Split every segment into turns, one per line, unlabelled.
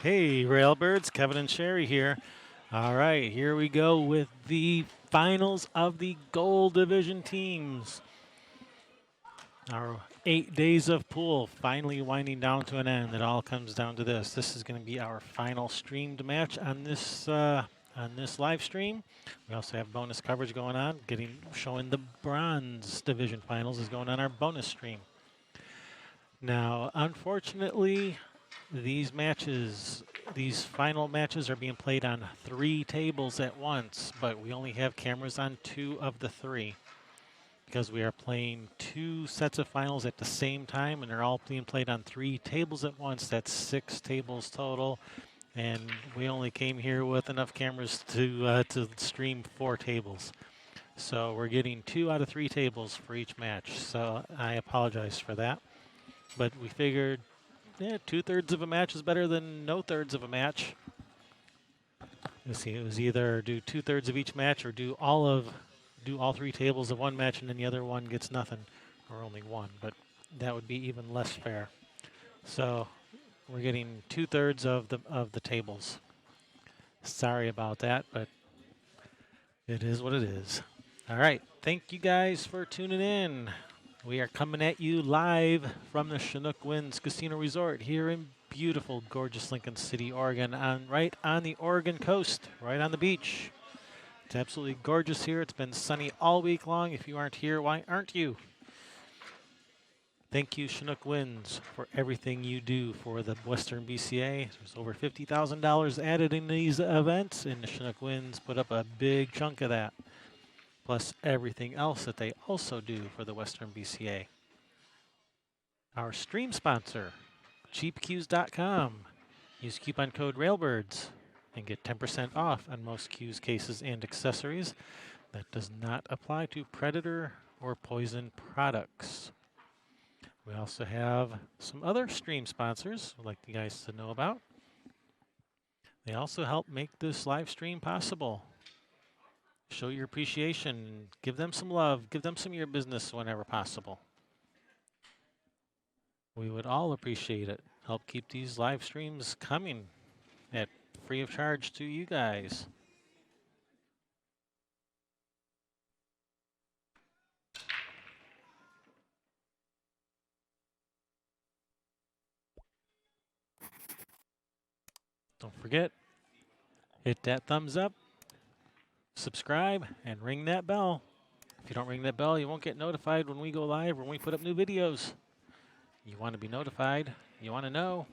Hey, Railbirds, Kevin and Sherry here. All right, here we go with the finals of the Gold Division teams. Our 8 days of pool finally winding down to an end. It all comes down to this. This is going to be our final streamed match on this live stream. We also have bonus coverage going on, showing the Bronze Division finals is going on our bonus stream. Now, unfortunately, these final matches are being played on 3 tables at once, but we only have cameras on 2 of the 3 because we are playing 2 sets of finals at the same time, and they're all being played on 3 tables at once. That's 6 tables total, and we only came here with enough cameras to stream 4 tables. So we're getting 2 out of 3 tables for each match. So I apologize for that, but we figured 2/3 of a match is better than no thirds of a match. Let's see, it was either do 2/3 of each match or do all 3 tables of one match and then the other one gets nothing, or only one, but that would be even less fair. So we're getting 2/3 of the tables. Sorry about that, but it is what it is. All right, thank you guys for tuning in. We are coming at you live from the Chinook Winds Casino Resort here in beautiful, gorgeous Lincoln City, Oregon, right on the Oregon coast, right on the beach. It's absolutely gorgeous here. It's been sunny all week long. If you aren't here, why aren't you? Thank you, Chinook Winds, for everything you do for the Western BCA. There's over $50,000 added in these events, and the Chinook Winds put up a big chunk of that, plus everything else that they also do for the Western BCA. Our stream sponsor, cheapcues.com. Use coupon code RAILBIRDS and get 10% off on most cues, cases, and accessories. That does not apply to Predator or Poison products. We also have some other stream sponsors I'd like you guys to know about. They also help make this live stream possible. Show your appreciation, give them some love, give them some of your business whenever possible. We would all appreciate it. Help keep these live streams coming at free of charge to you guys. Don't forget, hit that thumbs up, subscribe, and ring that bell. If you don't ring that bell, you won't get notified when we go live or when we put up new videos. You want to be notified. You want to know.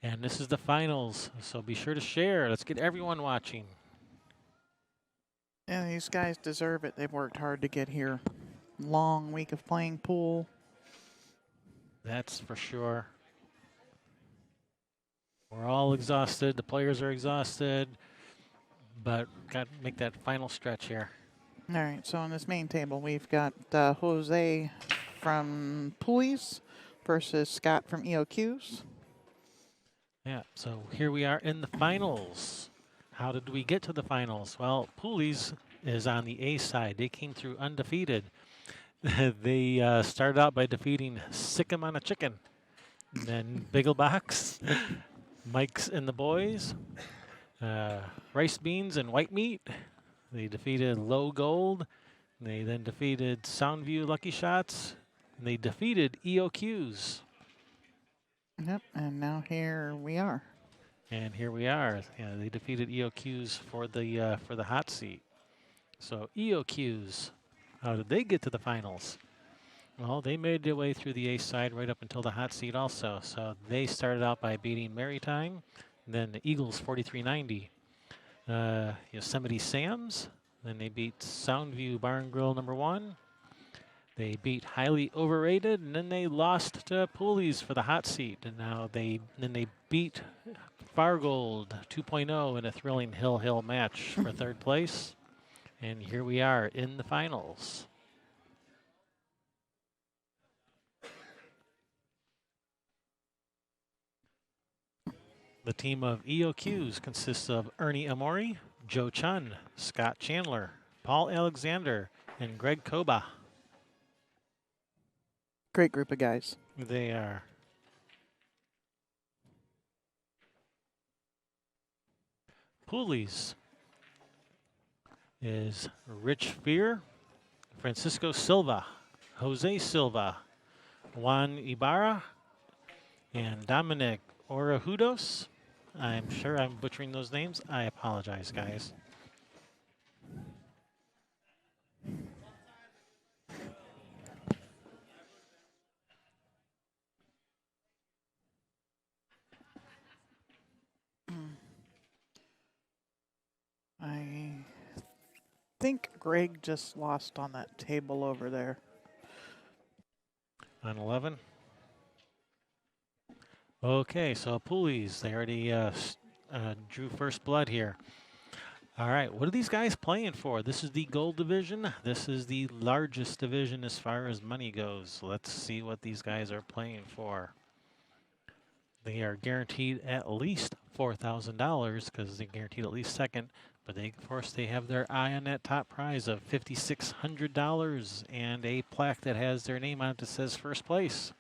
And this is the finals, so be sure to share. Let's get everyone watching.
Yeah, these guys deserve it. They've worked hard to get here. Long week of playing pool.
That's for sure. We're all exhausted. The players are exhausted. But got to make that final stretch here.
All right, so on this main table, we've got Jose from Pulleys versus Scott from EOQs.
Yeah, so here we are in the finals. How did we get to the finals? Well, Pulleys is on the A side. They came through undefeated. They started out by defeating Sick'em on a Chicken. And then Bigglebox, Mike's and the Boys, Rice Beans and White Meat. They defeated Low Gold. They then defeated Soundview Lucky Shots. And they defeated EOQs.
Yep, and now here we are.
And here we are. Yeah, they defeated EOQs for the hot seat. So EOQs, how did they get to the finals? Well, they made their way through the A side right up until the hot seat also. So they started out by beating Maritime, then the Eagles 4390, Yosemite Sam's, then they beat Soundview Bar and Grill #1. They beat Highly Overrated, and then they lost to Pulleys for the hot seat. And now they beat Fargold 2.0 in a thrilling hill match for third place. And here we are in the finals. The team of EOQs consists of Ernie Amori, Joe Chun, Scott Chandler, Paul Alexander, and Greg Koba.
Great group of guys.
They are. Poolies is Rich Fear, Francisco Silva, Jose Silva, Juan Ibarra, and Dominic Orajudos. I'm sure I'm butchering those names. I apologize, guys.
I think Greg just lost on that table over there.
On 11. Okay, so Poolies, they already drew first blood here. All right, what are these guys playing for? This is the gold division. This is the largest division as far as money goes. Let's see what these guys are playing for. They are guaranteed at least $4,000 because they're guaranteed at least second. But they, of course, they have their eye on that top prize of $5,600 and a plaque that has their name on it that says first place.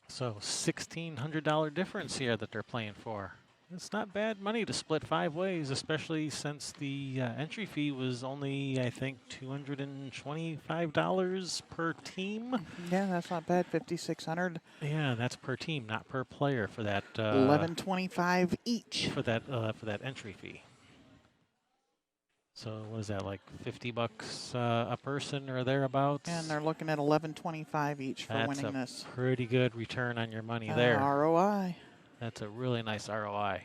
So $1,600 difference here that they're playing for. It's not bad money to split 5 ways, especially since the entry fee was only, I think, $225 per team.
Yeah, that's not bad. 5,600.
Yeah, that's per team, not per player for that.
1125 each.
For that entry fee. So what is that, like $50 a person or thereabouts?
And they're looking at 1125 each for
That's
winning
a
this.
pretty good return on your money there.
ROI.
That's a really nice ROI.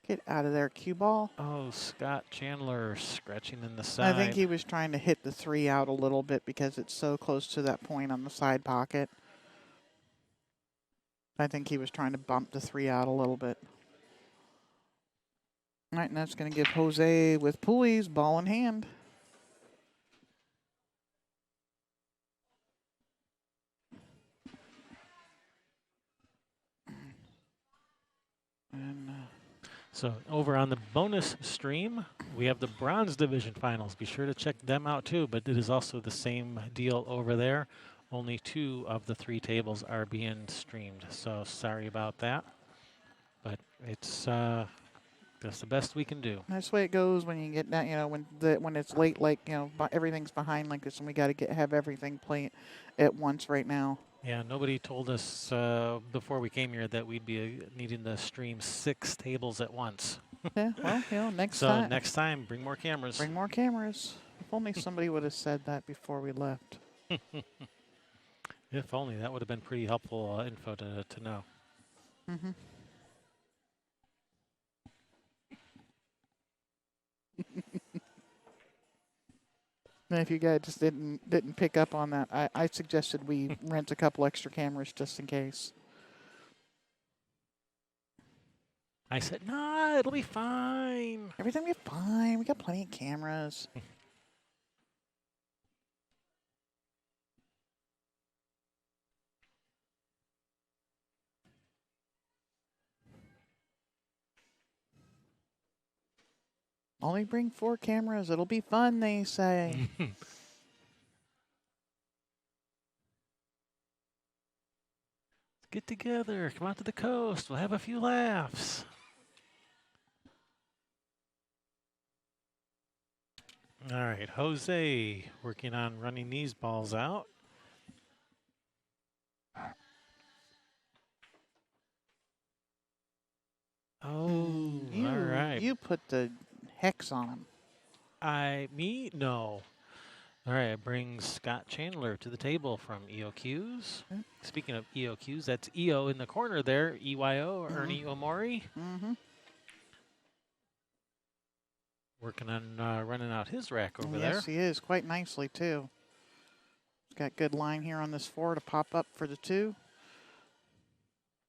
Get out of there, cue ball.
Oh, Scott Chandler scratching in the side.
I think he was trying to hit the 3 out a little bit because it's so close to that point on the side pocket. I think he was trying to bump the 3 out a little bit. All right, and that's going to give Jose with Poolies ball in hand. And
so over on the bonus stream, we have the bronze division finals. Be sure to check them out too, but it is also the same deal over there. Only 2 of the 3 tables are being streamed, so sorry about that. But it's that's the best we can do.
that's the way it goes when you get that, you know, when it's late, like, you know, everything's behind like this, and we got to have everything play at once right now.
Yeah, nobody told us before we came here that we'd be needing to stream 6 tables at once.
Yeah, well, you know, next
So
time.
next time, bring more cameras.
Bring more cameras. If only somebody would have said that before we left.
If only, that would have been pretty helpful info to know.
Mm-hmm. And if you guys just didn't pick up on that, I suggested we rent a couple extra cameras just in case.
I said, nah, it'll be fine.
Everything will be fine. We got plenty of cameras. Only bring 4 cameras. It'll be fun, they say.
Get together. Come out to the coast. We'll have a few laughs. All right, Jose working on running these balls out. Oh, all right.
You put the hex on them.
Me? No. All right, it brings Scott Chandler to the table from EOQs.
Okay.
Speaking of EOQs, that's EO in the corner there, EYO, Ernie Omori.
Mm-hmm.
Working on running out his rack over there.
Yes, he is. Quite nicely, too. He's got good line here on this 4 to pop up for the 2.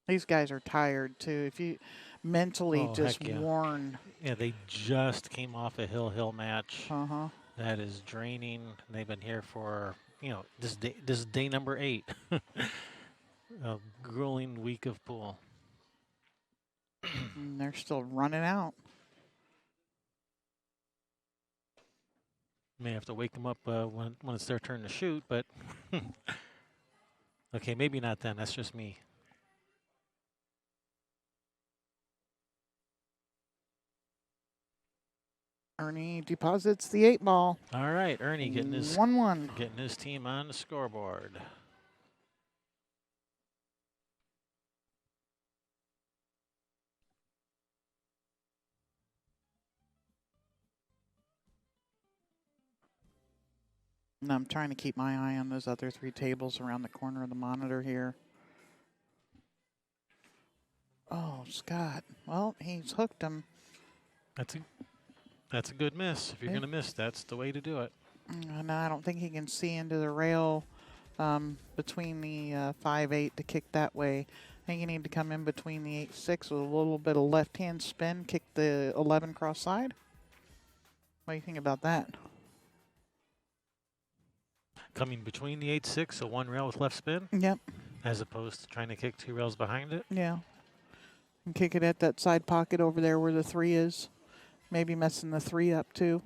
These guys are tired, too. If you mentally just
heck yeah.
worn.
Yeah, they just came off a hill match.
Uh-huh.
That is draining. They've been here for, you know, this is day number 8. A grueling week of pool.
And they're still running out.
May have to wake them up when it's their turn to shoot, but okay, maybe not then. That's just me.
Ernie deposits the 8 ball.
All right, Ernie getting his
1-1.
team on the scoreboard.
And I'm trying to keep my eye on those other 3 tables around the corner of the monitor here. Oh, Scott. Well, he's hooked him.
That's a good miss. If you're going to miss, that's the way to do it.
No, I don't think he can see into the rail between the 5-8 to kick that way. I think you need to come in between the 8-6 with a little bit of left-hand spin, kick the 11 cross side. What do you think about that?
Coming between the 8-6, so 1 rail with left spin?
Yep.
As opposed to trying to kick 2 rails behind it?
Yeah. And kick it at that side pocket over there where the 3 is. Maybe messing the 3 up too.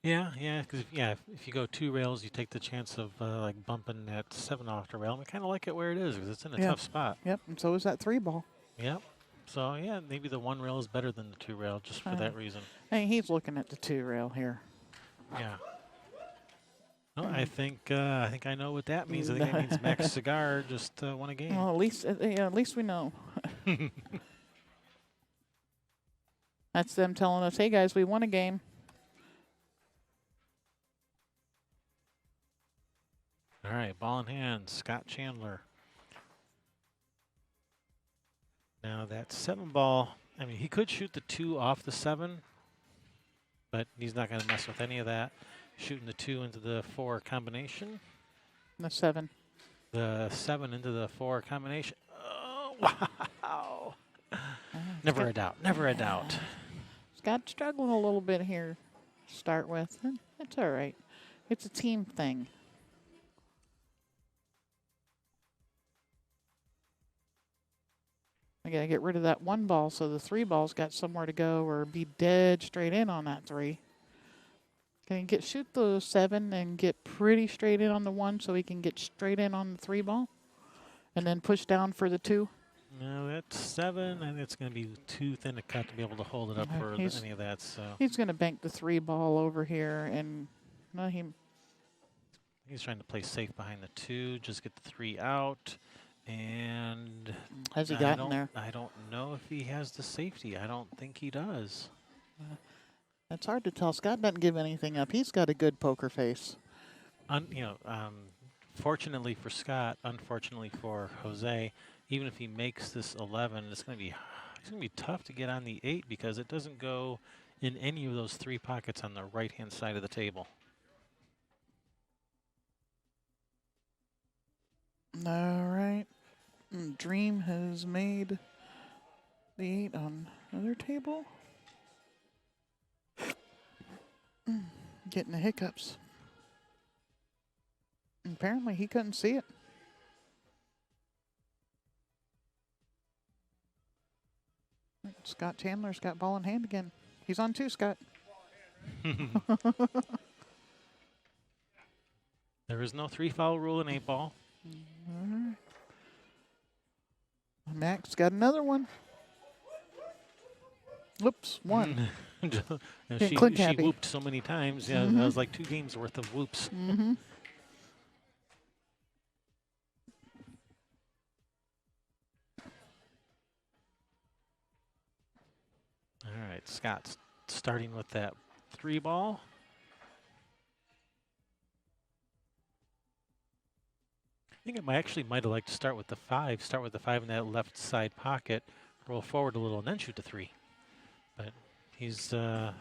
Yeah, because if you go 2 rails, you take the chance of like bumping that 7 off the rail. And we kind of like it where it is because it's in a tough spot.
Yep, and so is that 3 ball.
Yep. So yeah, maybe the 1 rail is better than the 2 rail just for that reason.
Hey, he's looking at the 2 rail here.
Yeah. No, I think I know what that means. I think that means Max Cigar just won a game.
Well, at least we know. That's them telling us, hey guys, we won a game.
All right, ball in hand, Scott Chandler. Now that 7 ball, I mean, he could shoot the 2 off the 7, but he's not going to mess with any of that. Shooting the 2 into the 4 combination.
The 7.
The 7 into the 4 combination. Oh, wow. Never a doubt. Never a doubt.
Scott's struggling a little bit here to start with. It's all right. It's a team thing. I got to get rid of that 1 ball so the 3 ball's got somewhere to go or be dead straight in on that 3. Can he shoot the 7 and get pretty straight in on the 1 so he can get straight in on the 3 ball? And then push down for the 2?
No, that's 7, and it's going to be too thin a cut to be able to hold it up for any of that. So
he's going to bank the 3 ball over here, and
he's trying to play safe behind the 2, just get the 3 out. And
has he gotten there?
I don't know if he has the safety. I don't think he does.
It's hard to tell. Scott doesn't give anything up. He's got a good poker face.
Fortunately for Scott, unfortunately for Jose, even if he makes this 11, it's going to be tough to get on the 8 because it doesn't go in any of those 3 pockets on the right-hand side of the table.
All right. Dream has made the 8 on another table. Getting the hiccups. Apparently he couldn't see it. Scott Chandler's got ball in hand again. He's on 2, Scott.
There is no 3-foul rule in 8-ball.
All right. Max got another one. Oops, 1.
She whooped so many times. Yeah, that was like 2 games worth of whoops. All right, Scott's starting with that 3 ball. I think I might have liked to start with the 5. Start with the 5 in that left side pocket, roll forward a little, and then shoot the 3. But he's dealing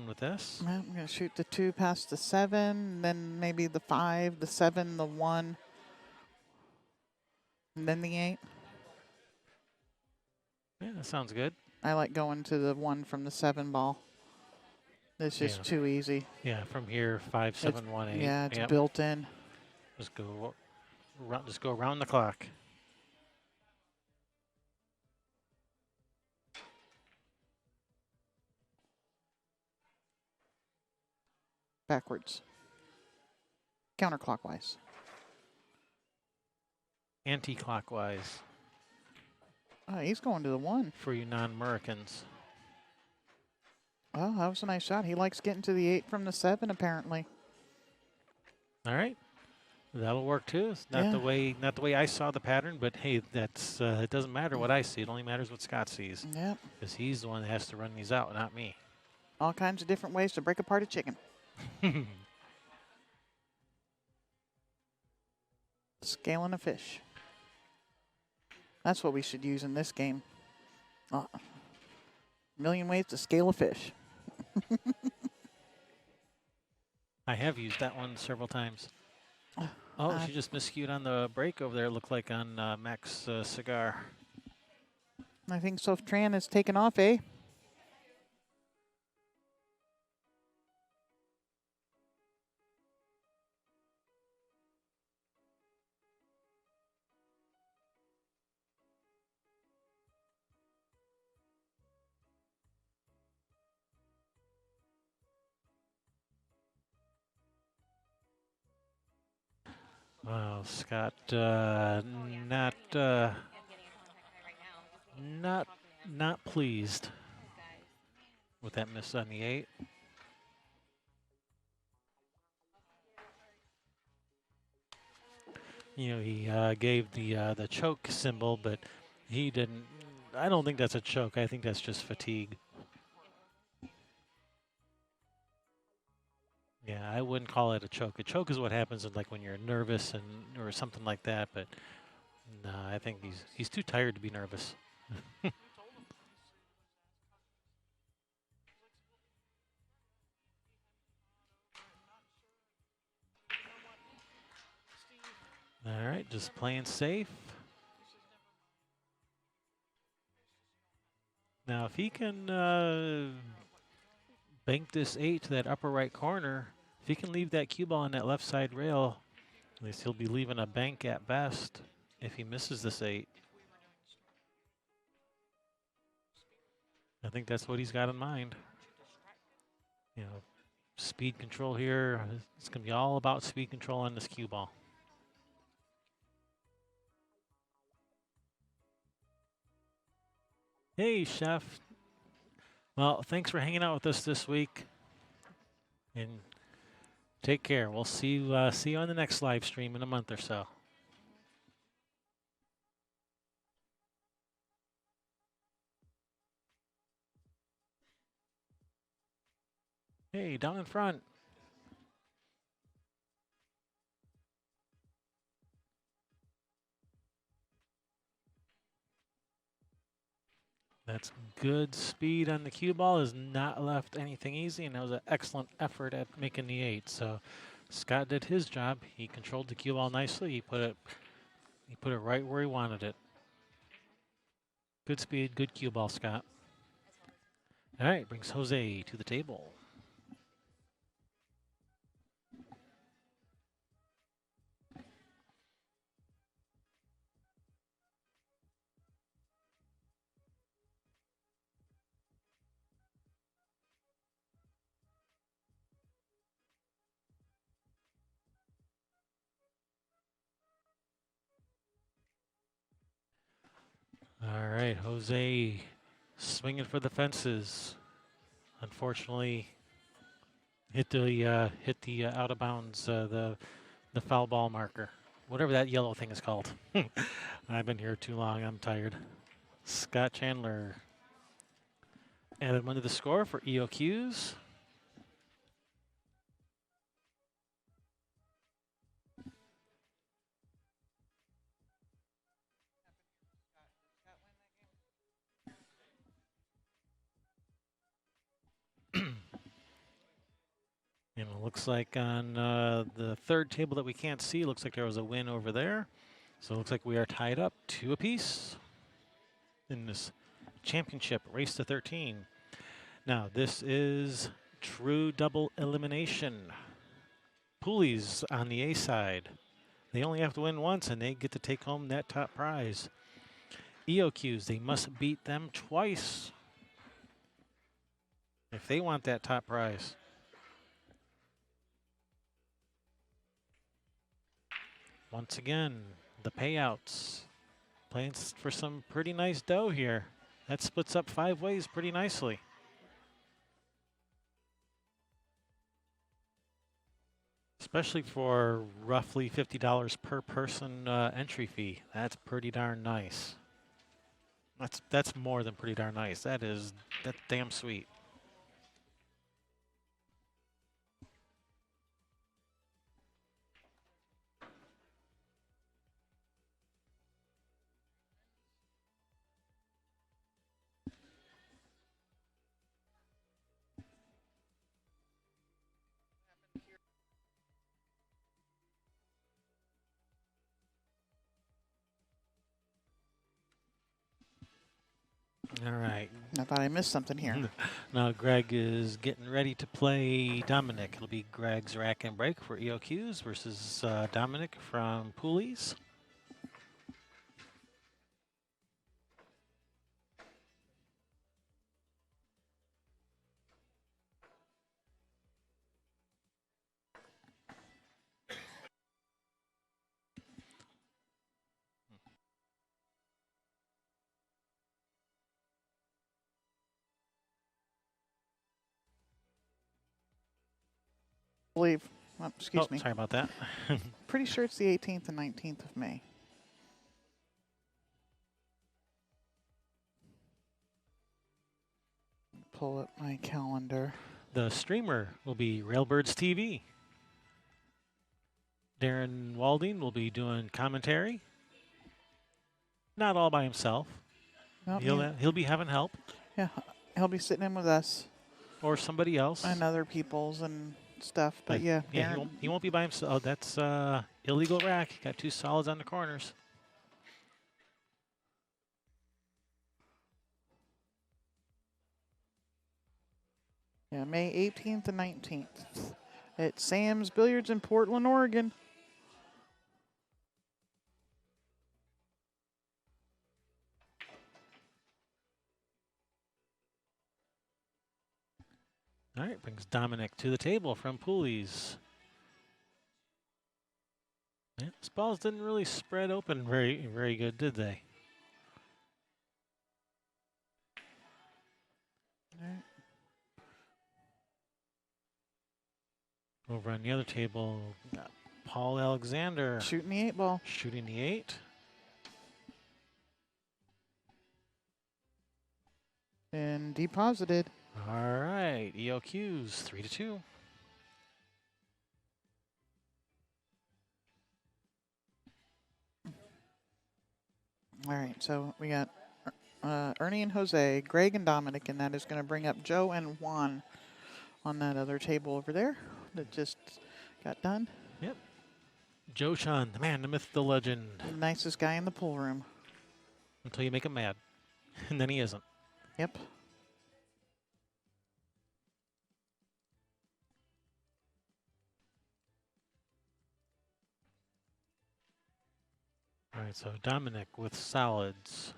with this.
Well, I'm going to shoot the 2 past the 7, then maybe the 5, the 7, the 1, and then the 8.
Yeah, that sounds good.
I like going to the 1 from the 7 ball. It's just too easy.
Yeah, from here, 5, 7, 1, 8.
Yeah, it's built in.
Just go around the clock.
Backwards. Counterclockwise.
Anti-clockwise.
Oh, he's going to the 1.
For you non-Americans.
Oh, that was a nice shot. He likes getting to the 8 from the 7, apparently.
All right. That'll work too. It's not
Yeah.
the way I saw the pattern, but hey, that's it doesn't matter what I see. It only matters what Scott sees,
Yep.
because he's the one that has to run these out, not me.
All kinds of different ways to break apart a chicken. Scaling a fish. That's what we should use in this game. A million ways to scale a fish.
I have used that one several times. Oh, she just miscued on the break over there. Looked like on Mac's cigar.
I think Soph Tran has taken off, eh?
Wow, Scott, not pleased with that miss on the 8. You know, he gave the choke symbol, but he didn't. I don't think that's a choke. I think that's just fatigue. Yeah, I wouldn't call it a choke. A choke is what happens like when you're nervous or something like that. But no, I think he's too tired to be nervous. All right, just playing safe. Now, if he can bank this 8 to that upper right corner, if he can leave that cue ball on that left side rail, at least he'll be leaving a bank at best if he misses this 8. I think that's what he's got in mind. You know, speed control here. It's going to be all about speed control on this cue ball. Hey, Chef. Well, thanks for hanging out with us this week. And take care. We'll see you on the next live stream in a month or so. Hey, down in front. That's good speed on the cue ball. Has not left anything easy, and that was an excellent effort at making the 8. So Scott did his job. He controlled the cue ball nicely. He put it right where he wanted it. Good speed, good cue ball, Scott. All right, brings Jose to the table. All right, Jose swinging for the fences. Unfortunately, hit the out of bounds the foul ball marker, whatever that yellow thing is called. I've been here too long. I'm tired. Scott Chandler added 1 to the score for EOQs. And it looks like on the third table that we can't see, looks like there was a win over there. So it looks like we are tied up 2 apiece in this championship race to 13. Now this is true double elimination. Poolies on the A side. They only have to win once and they get to take home that top prize. EOQs, they must beat them twice if they want that top prize. Once again, the payouts. Playing for some pretty nice dough here. That splits up 5 ways pretty nicely. Especially for roughly $50 per person entry fee. That's pretty darn nice. That's more than pretty darn nice. That's damn sweet. All right.
I thought I missed something here.
Now Greg is getting ready to play Dominic. It'll be Greg's rack and break for EOQs versus Dominic from Poolies.
Believe. Oh, excuse me.
Sorry about that.
Pretty sure it's the 18th and 19th of May. Pull up my calendar.
The streamer will be Railbirds TV. Darren Walding will be doing commentary. Not all by himself.
Nope,
He'll be having help
yeah, he'll be sitting in with us
or somebody else.
and other people's and stuff. But yeah,
he won't be by himself. Oh, that's illegal rack. He got 2 solids on the corners.
yeah, May 18th and 19th at Sam's Billiards in Portland, Oregon.
All right, brings Dominic to the table from Poolies. Yeah, these balls didn't really spread open very good, did they?
All right.
Over on the other table, got Paul Alexander
Shooting the 8-ball.
shooting the 8.
And deposited.
All right, EOQs 3-2.
All right, so we got Ernie and Jose, Greg and Dominic, and that is going to bring up Joe and Juan on that other table over there that just got done.
Yep. Joe Chan, the man, the myth, the legend.
The nicest guy in the pool room.
Until you make him mad. And then he isn't.
Yep.
All right, so Dominic with solids.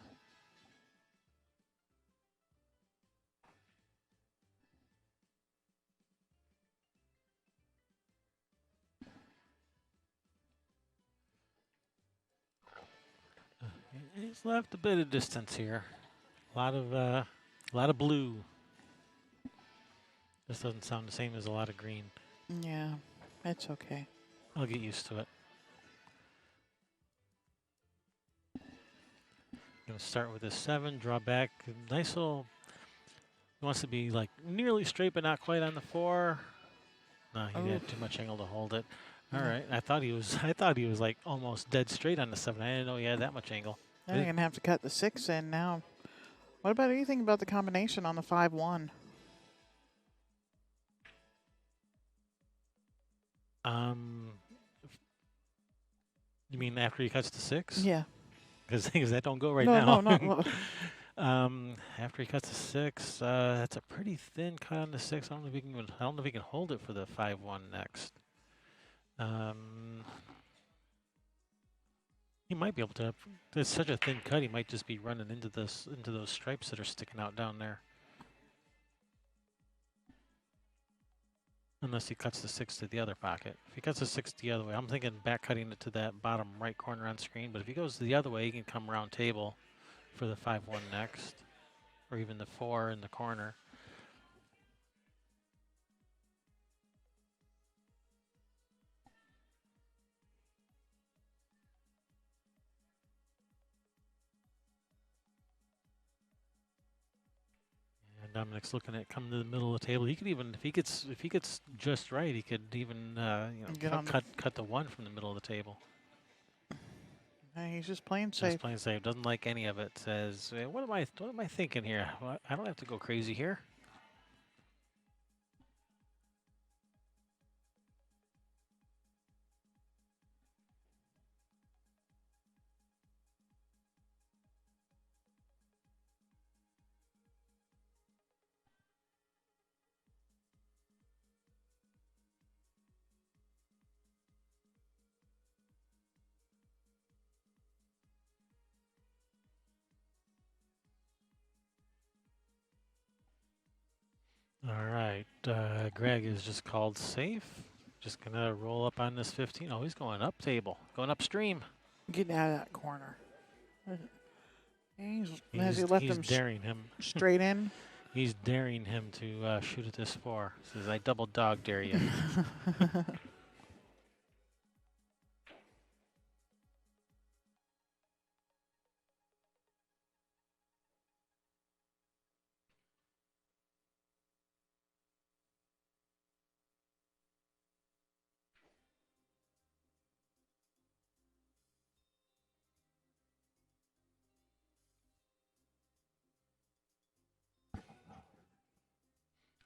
He's left a bit of distance here. A lot of blue. This doesn't sound the same as a lot of green.
Yeah, it's okay.
I'll get used to it. Gonna start with a 7, draw back. Nice little. He wants to be like nearly straight, but not quite on the 4. No, he had too much angle to hold it. All right, I thought he was like almost dead straight on the 7. I didn't know he had that much angle.
Now you're going to have to cut the 6 in now. What about anything about the combination on the 5-1?
You mean after he cuts the 6?
Yeah.
Because that don't go right
No,
now.
no.
After he cuts the 6, that's a pretty thin cut on the 6. I don't know if he can hold it for the 5-1 next. He might be able to. It's such a thin cut. He might just be running into those stripes that are sticking out down there. Unless he cuts the 6 to the other pocket. If he cuts the 6 the other way, I'm thinking back cutting it to that bottom right corner on screen. But if he goes the other way, he can come around table for the 5-1 next, or even the 4 in the corner. Dominic's looking at coming to the middle of the table. He could even, if he gets just right, he could even,
Get on
cut the one from the middle of the table.
He's just playing
Just
safe.
playing safe. Doesn't like any of it. Says, what am I thinking here? Well, I don't have to go crazy here. All right. Greg is just called safe. Just gonna roll up on this 15. Oh, he's going up table, going upstream.
Getting out of that corner. Has he left
He's
him
daring him.
straight in?
He's daring him to shoot at this 4. Says, I double dog dare you.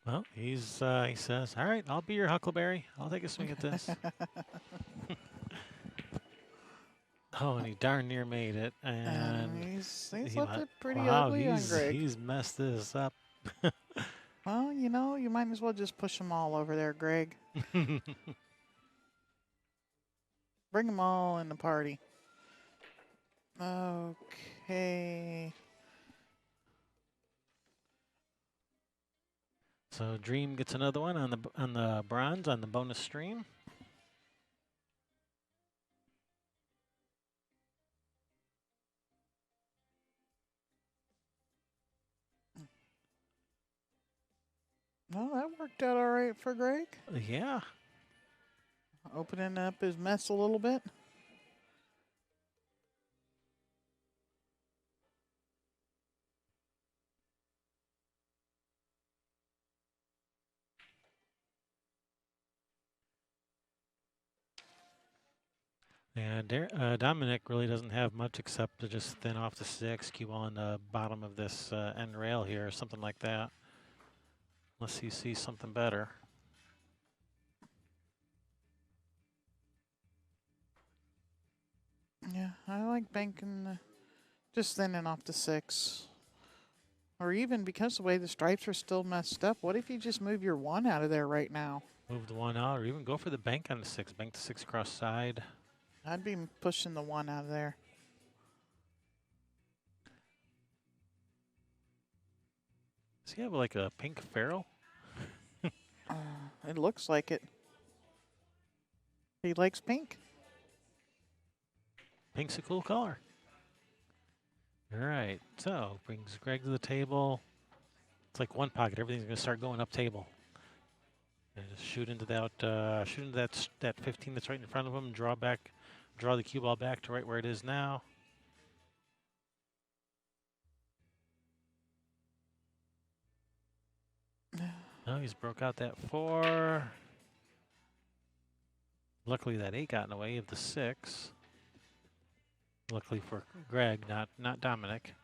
Well, he says, all right, I'll be your Huckleberry. I'll take a swing at this. Oh, and he darn near made it. And
he's
he
left it pretty
wow,
ugly on Greg.
he's messed this up.
Well, you might as well just push them all over there, Greg. Bring them all in the party. Okay.
So Dream gets another one on the bronze on the bonus stream.
Well, that worked out all right for Greg.
Yeah.
Opening up his mess a little bit.
And Dominic really doesn't have much except to just thin off the 6, cue on the bottom of this end rail here or something like that. Unless he sees something better.
Yeah, I like banking, just thinning off the 6. Or even because the way the stripes are still messed up, what if you just move your 1 out of there right now?
Move the 1 out or even go for the bank on the 6. Bank the 6 cross side.
I'd be pushing the 1 out of there.
Does he have like a pink ferrule?
It looks like it. He likes pink.
Pink's a cool color. All right, so brings Greg to the table. It's like one pocket. Everything's going to start going up table. And just shoot into that 15 that's right in front of him. Draw the cue ball back to right where it is now. Oh, he's broke out that 4. Luckily, that 8 got in the way of the 6. Luckily for Greg, not Dominic.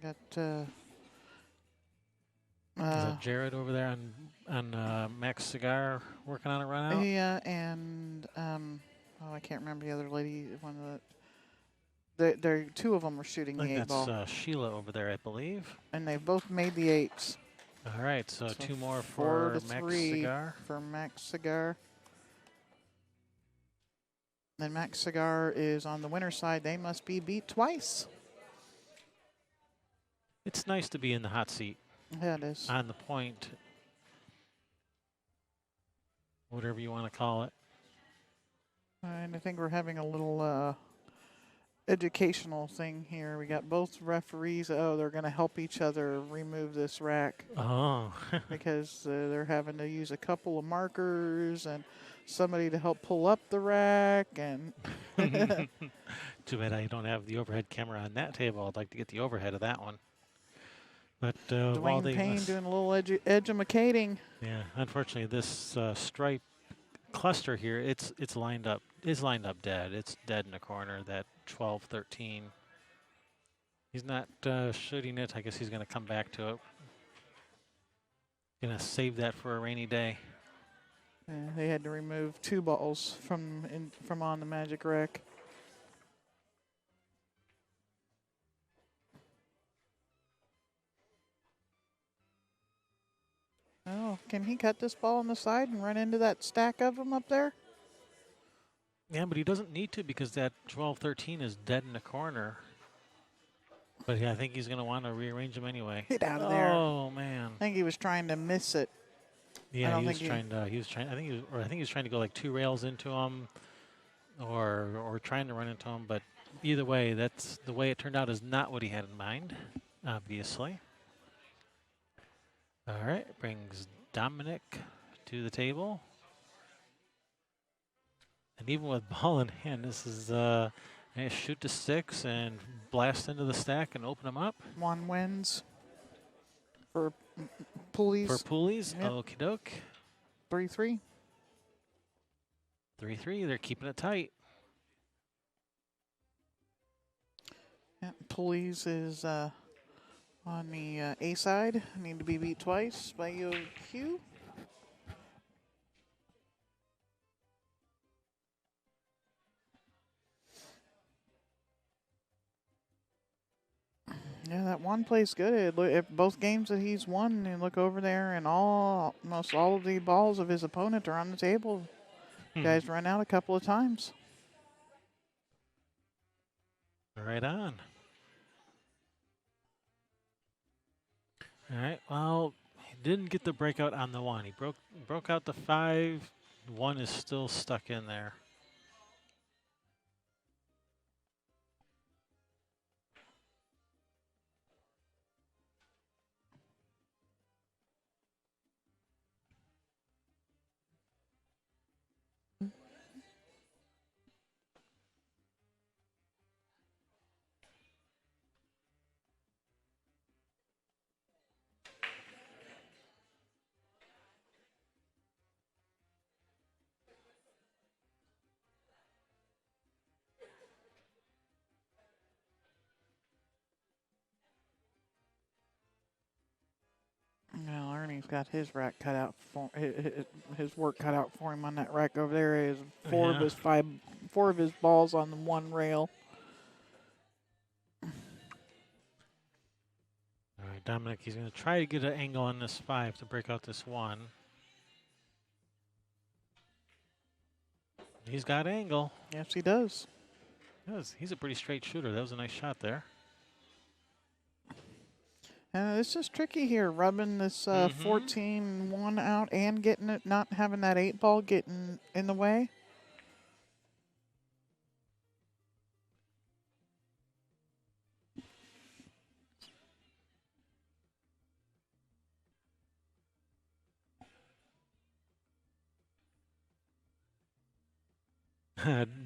Got
Is that Jared over there on Max Cigar working on a run out?
yeah, and I can't remember the other lady. One of the two of them were shooting
I
the
think
8 ball,
that's Sheila over there, I believe.
and they both made the 8s.
All right, so 2 more
4
for
to
Max
3
Cigar.
for Max Cigar. Then Max Cigar is on the winner's side. They must be beat twice.
It's nice to be in the hot seat.
Yeah, it is.
On the point, whatever you want to call it.
And I think we're having a little educational thing here. We got both referees. Oh, they're going to help each other remove this rack
Oh.
because they're having to use a couple of markers and somebody to help pull up the rack. And
Too bad I don't have the overhead camera on that table. I'd like to get the overhead of that one. But while
Dwayne
they
Payne
must,
doing a little edumacating.
yeah, unfortunately, this stripe cluster here, it's lined up dead. It's dead in the corner. That 12, 13. He's not shooting it. I guess he's going to come back to it. Gonna save that for a rainy day.
They had to remove 2 balls from on the Magic Rack. Oh, can he cut this ball on the side and run into that stack of them up there?
Yeah, but he doesn't need to because that 12, 13 is dead in the corner. But yeah, I think he's gonna want to rearrange them anyway.
Get out of there.
Oh man.
I think he was trying to miss it.
Yeah, he was trying to. He was trying. I think he was trying to go like 2 rails into him, or trying to run into him. But either way, that's the way it turned out. Is not what he had in mind, obviously. All right, brings Dominic to the table, and even with ball in hand, this is shoot to 6 and blast into the stack and open them up.
1 wins for Pulleys.
For Pulleys,
yep.
Okie doke.
3-3.
3-3. They're keeping it tight.
Yeah, Pulleys is on the A side. Need to be beat twice by EYO. Yeah, that one plays good. If both games that he's won, and look over there, and almost all of the balls of his opponent are on the table. Guys run out a couple of times.
Right on. All right. Well, he didn't get the breakout on the 1. He broke out the 5. 1 is still stuck in there.
Well, Ernie's got his rack cut out for his work cut out for him on that rack over there. Is 4 of his 4 of his balls on the 1 rail.
All right, Dominic, he's going to try to get an angle on this 5 to break out this 1. He's got angle.
Yes, he does.
He's a pretty straight shooter. That was a nice shot there.
This is tricky here, rubbing this 14-1 out and getting it, not having that 8 ball getting in the way.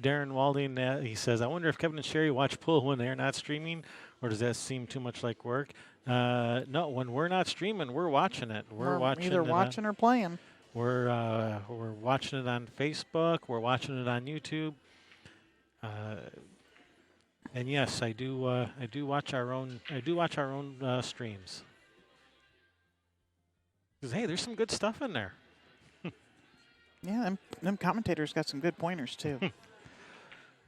Darren Walding, he says, I wonder if Kevin and Sherry watch pool when they're not streaming, or does that seem too much like work? No, when we're not streaming, we're watching it. We're watching
either watching or playing.
We're watching it on Facebook. We're watching it on YouTube. And yes, I do watch our own. I do watch our own streams. Because hey, there's some good stuff in there.
Yeah, them commentators got some good pointers too.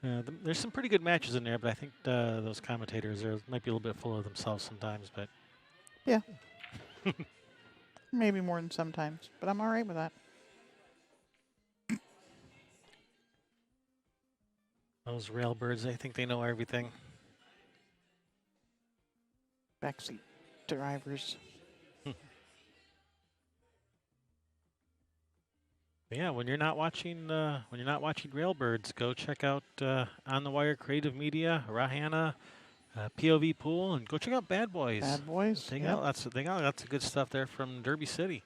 There's some pretty good matches in there, but I think those commentators might be a little bit full of themselves sometimes. But
yeah, maybe more than sometimes, but I'm all right with that.
Those railbirds, I think they know everything.
Backseat drivers.
Yeah, when you're not watching Railbirds, go check out On the Wire Creative Media, Rahana, POV Pool, and go check out Bad Boys.
Bad Boys.
They got lots of good stuff there from Derby City.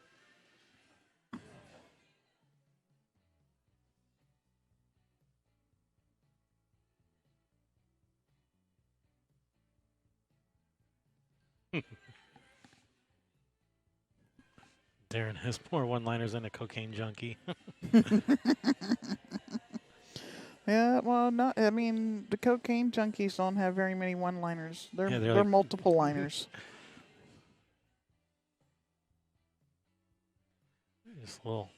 Darren has more one-liners than a cocaine junkie.
Yeah, well, not. I mean, the cocaine junkies don't have very many one-liners. They're
Yeah,
they're
like
multiple liners.
just a little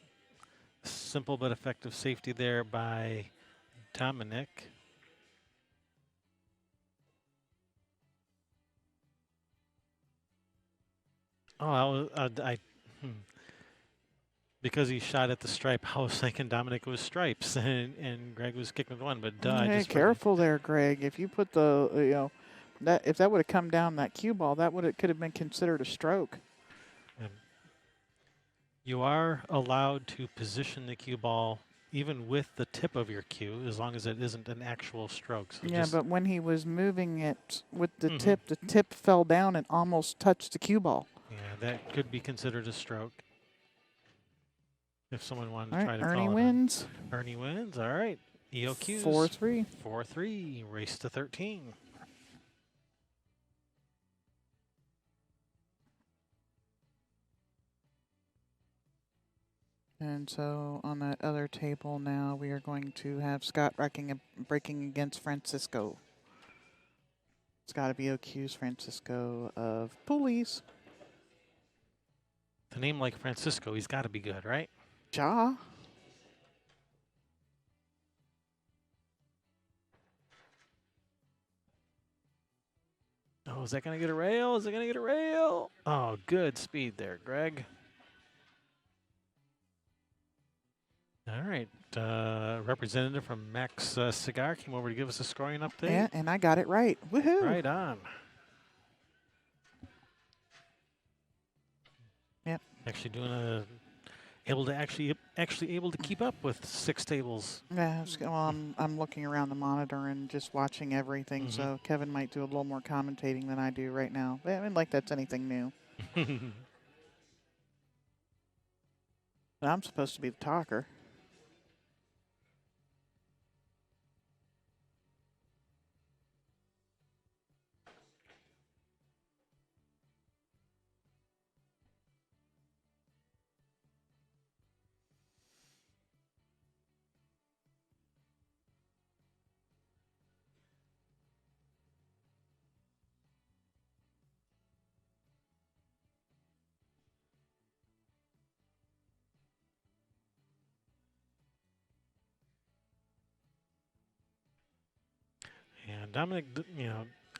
simple but effective safety there by Dominic. Oh, hmm. Because he shot at the stripe, I was thinking Dominic was stripes and Greg was kicking the one, but
Hey,
just
careful there, Greg. If you put the that if that would have come down that cue ball, that could have been considered a stroke.
You are allowed to position the cue ball even with the tip of your cue, as long as it isn't an actual stroke. So
Yeah, but when he was moving it with the
Mhm.
tip fell down and almost touched the cue ball.
Yeah, that could be considered a stroke. If someone wanted
All
to
right,
try to
Ernie
call it
wins.
Ernie wins. All right. EOQs.
4-3.
4-3. Race to 13.
And so on that other table now, we are going to have Scott breaking against Francisco. It's got to be OQ's Francisco of Pulleys.
The name like Francisco, he's got to be good, right?
Ja.
Oh, is that going to get a rail? Is it going to get a rail? Oh, good speed there, Greg. All right. Representative from Max Cigar came over to give us a scoring update.
Yeah, and I got it right. Woohoo!
Right on.
Yep.
Actually doing able to keep up with 6 tables.
Yeah, well, I'm looking around the monitor and just watching everything. So Kevin might do a little more commentating than I do right now. I mean, like that's anything new. But I'm supposed to be the talker.
And Dominic,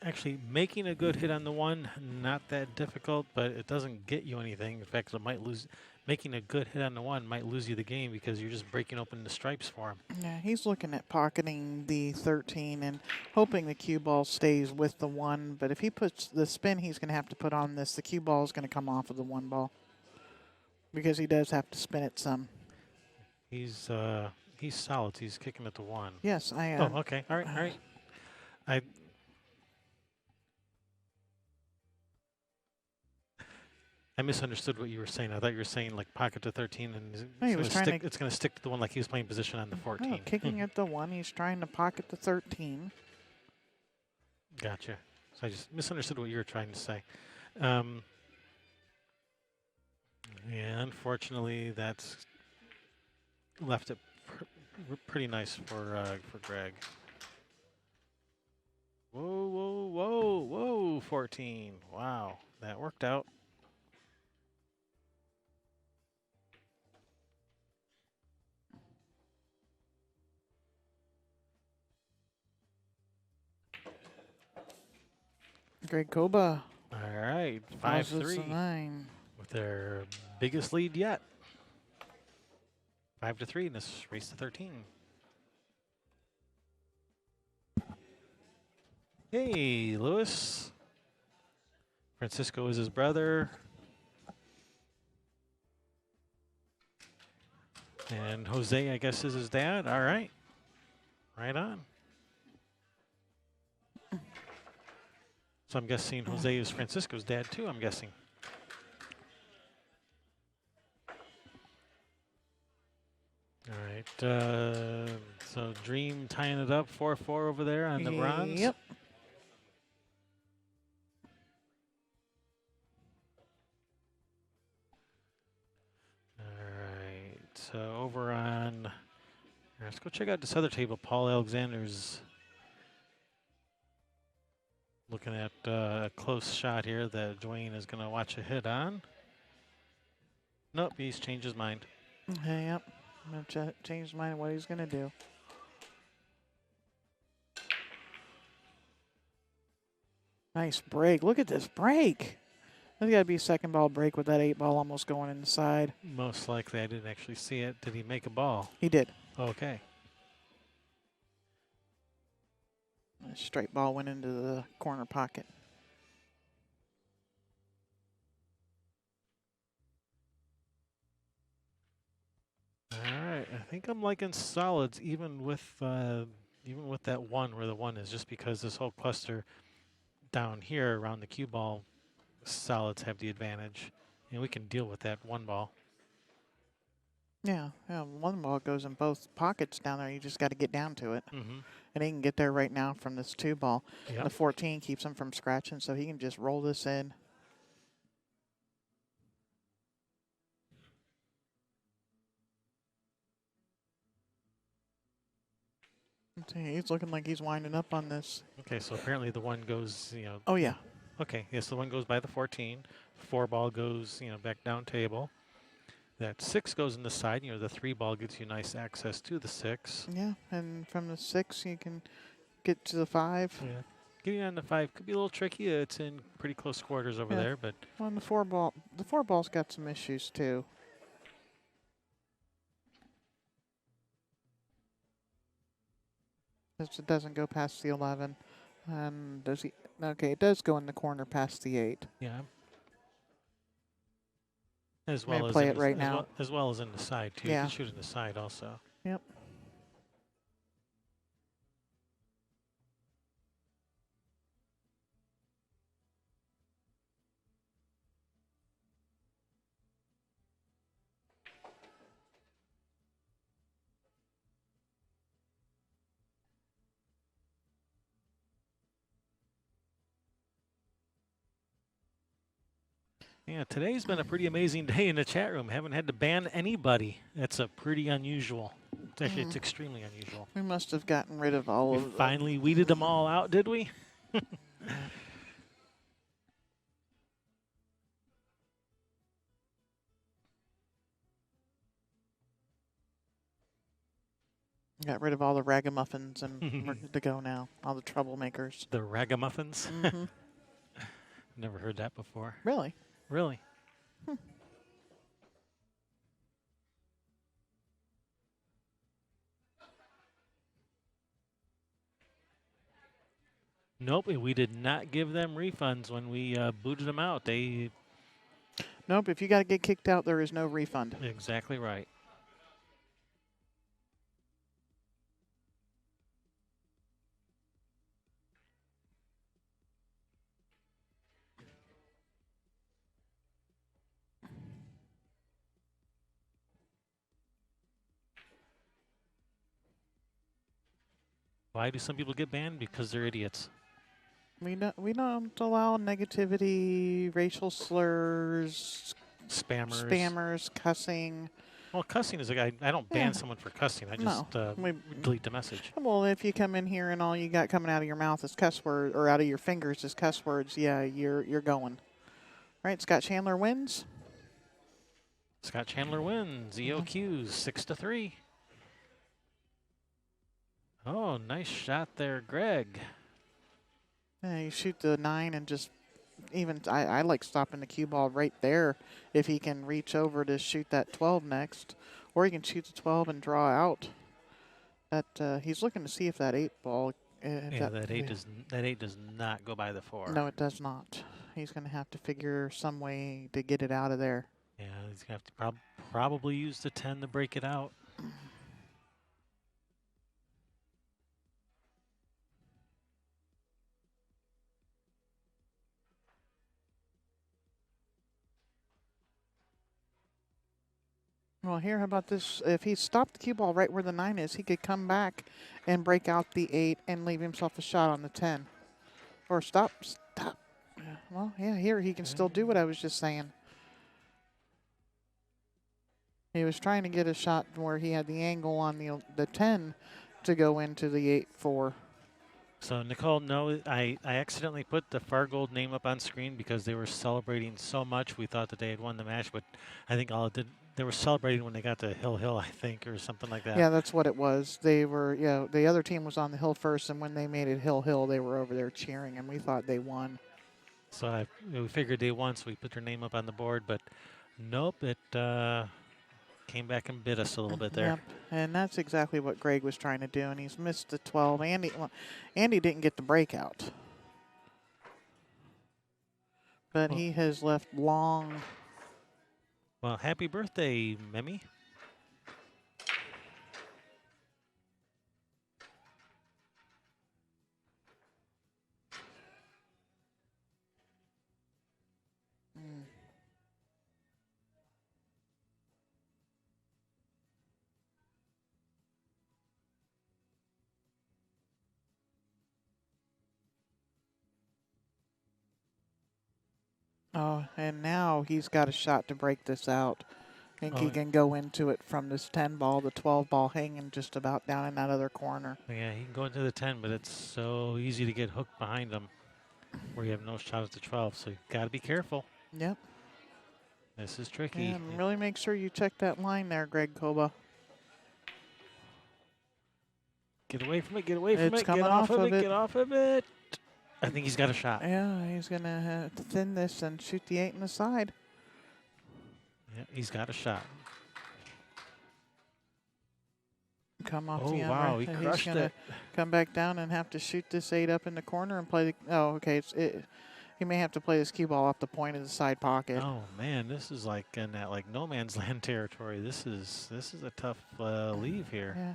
actually making a good hit on the one, not that difficult, but it doesn't get you anything. In fact, it might lose. Making a good hit on the one might lose you the game because you're just breaking open the stripes for him.
Yeah, he's looking at pocketing the 13 and hoping the cue ball stays with the 1. But if he puts the spin he's going to have to put on this, the cue ball is going to come off of the 1 ball. Because he does have to spin it some.
He's solid. He's kicking at the 1.
Yes, I
am. Oh, okay. All right. I misunderstood what you were saying. I thought you were saying like pocket to 13 and it's going to stick to the 1 like he was playing position on the 14.
No, kicking at the 1, he's trying to pocket the 13.
Gotcha. So I just misunderstood what you were trying to say. And unfortunately, that's left it pretty nice for Greg. Whoa, whoa, whoa, whoa, 14. Wow, that worked out.
Greg Koba.
All right, 5-3 with their biggest lead yet. 5-3 in this race to 13. Hey, Lewis. Francisco is his brother. And Jose, I guess, is his dad. All right. Right on. So I'm guessing Jose is Francisco's dad, too, I'm guessing. All right. So Dream tying it up 4-4 over there on the bronze.
Yep.
over on. Let's go check out this other table. Paul Alexander's looking at a close shot here that Dwayne is going to watch a hit on. Nope, he's changed his mind.
Okay, yep. I'm going to change his mind on what he's going to do. Nice break. Look at this break. There's got to be a second ball break with that 8-ball almost going inside.
Most likely, I didn't actually see it. Did he make a ball?
He did.
Okay.
A straight ball went into the corner pocket.
All right. I think I'm liking solids even with that one where the one is, just because this whole cluster down here around the cue ball, solids have the advantage, and we can deal with that one ball.
Yeah, one ball goes in both pockets down there. You just got to get down to it.
Mm-hmm.
And he can get there right now from this 2-ball.
Yep.
The 14 keeps him from scratching, so he can just roll this in. He's looking like he's winding up on this.
Okay, so apparently the one goes,
Oh, yeah.
Okay, yes, the one goes by the 14. 4-ball goes, back down table. That 6 goes in the side. The 3-ball gives you nice access to the 6.
Yeah, and from the 6 you can get to the 5.
Yeah, getting on the 5 could be a little tricky. It's in pretty close quarters over there, but
On the 4-ball, the 4-ball's got some issues too. It doesn't go past the 11. Does he? Okay, it does go in the corner past the 8.
yeah. As
May
well as
play
in
it
the,
right
as
now.
Well, as well as in the side too.
Yeah.
You can shoot in the side also.
Yep.
Yeah, today's been a pretty amazing day in the chat room. Haven't had to ban anybody. That's a pretty unusual. It's actually, it's extremely unusual.
We must have gotten rid of all
We
of them.
finally weeded them all out, did we?
Got rid of all the ragamuffins and we're good to go now. All the troublemakers.
The ragamuffins?
Mm-hmm.
Never heard that before.
Really?
Really? Nope, we did not give them refunds when we booted them out. They
Nope, if you got to get kicked out, there is no refund.
exactly right. Why do some people get banned? Because they're idiots.
We don't allow negativity, racial slurs, spammers, cussing.
Well, cussing is I don't ban someone for cussing. I just delete the message.
Well, if you come in here and all you got coming out of your mouth is cuss words, or out of your fingers is cuss words, yeah, you're going. All right, Scott Chandler wins.
Scott Chandler wins. EOQs 6-3. Oh, nice shot there, Greg.
Yeah, you shoot the 9 and just even I like stopping the cue ball right there if he can reach over to shoot that 12 next, or he can shoot the 12 and draw out. That he's looking to see if that 8-ball.
That eight does not go by the 4.
No, it does not. He's going to have to figure some way to get it out of there.
Yeah, he's going to have to probably use the 10 to break it out.
Well, here, how about this? If he stopped the cue ball right where the 9 is, he could come back and break out the 8 and leave himself a shot on the 10. Or stop. Yeah, well, yeah, here he can still do what I was just saying. He was trying to get a shot where he had the angle on the 10 to go into the 8-4.
So Nicole, no, I accidentally put the Fargold name up on screen because they were celebrating so much. We thought that they had won the match, but I think all it did, they were celebrating when they got to Hill Hill, I think, or something like that.
Yeah, that's what it was. They were, yeah, the other team was on the hill first, and when they made it Hill, they were over there cheering, and we thought they won.
So we figured they won, so we put their name up on the board, but nope, it came back and bit us a little bit there.
Yep, and that's exactly what Greg was trying to do, and he's missed the 12. Andy didn't get the breakout, but he has left long.
Well, happy birthday, Memi.
Oh, and now he's got a shot to break this out. I think he can go into it from this 10 ball, the 12 ball hanging just about down in that other corner.
Yeah, he can go into the 10, but it's so easy to get hooked behind him where you have no shot at the 12, so you've got to be careful.
Yep.
This is tricky.
Yeah, really make sure you check that line there, Greg Koba.
Get away from it, get away from
It's
it,
coming
get off of it,
it.
get off of it. I think he's got a shot.
Yeah, he's going to thin this and shoot the 8 in the side.
Yeah, he's got a shot.
Come off
Oh,
the
wow, he
he's
crushed
gonna
it.
come back down and have to shoot this 8 up in the corner and play the. Oh, okay. He may have to play this cue ball off the point of the side pocket.
Oh man, this is like in that like no man's land territory. This is a tough leave here.
Yeah,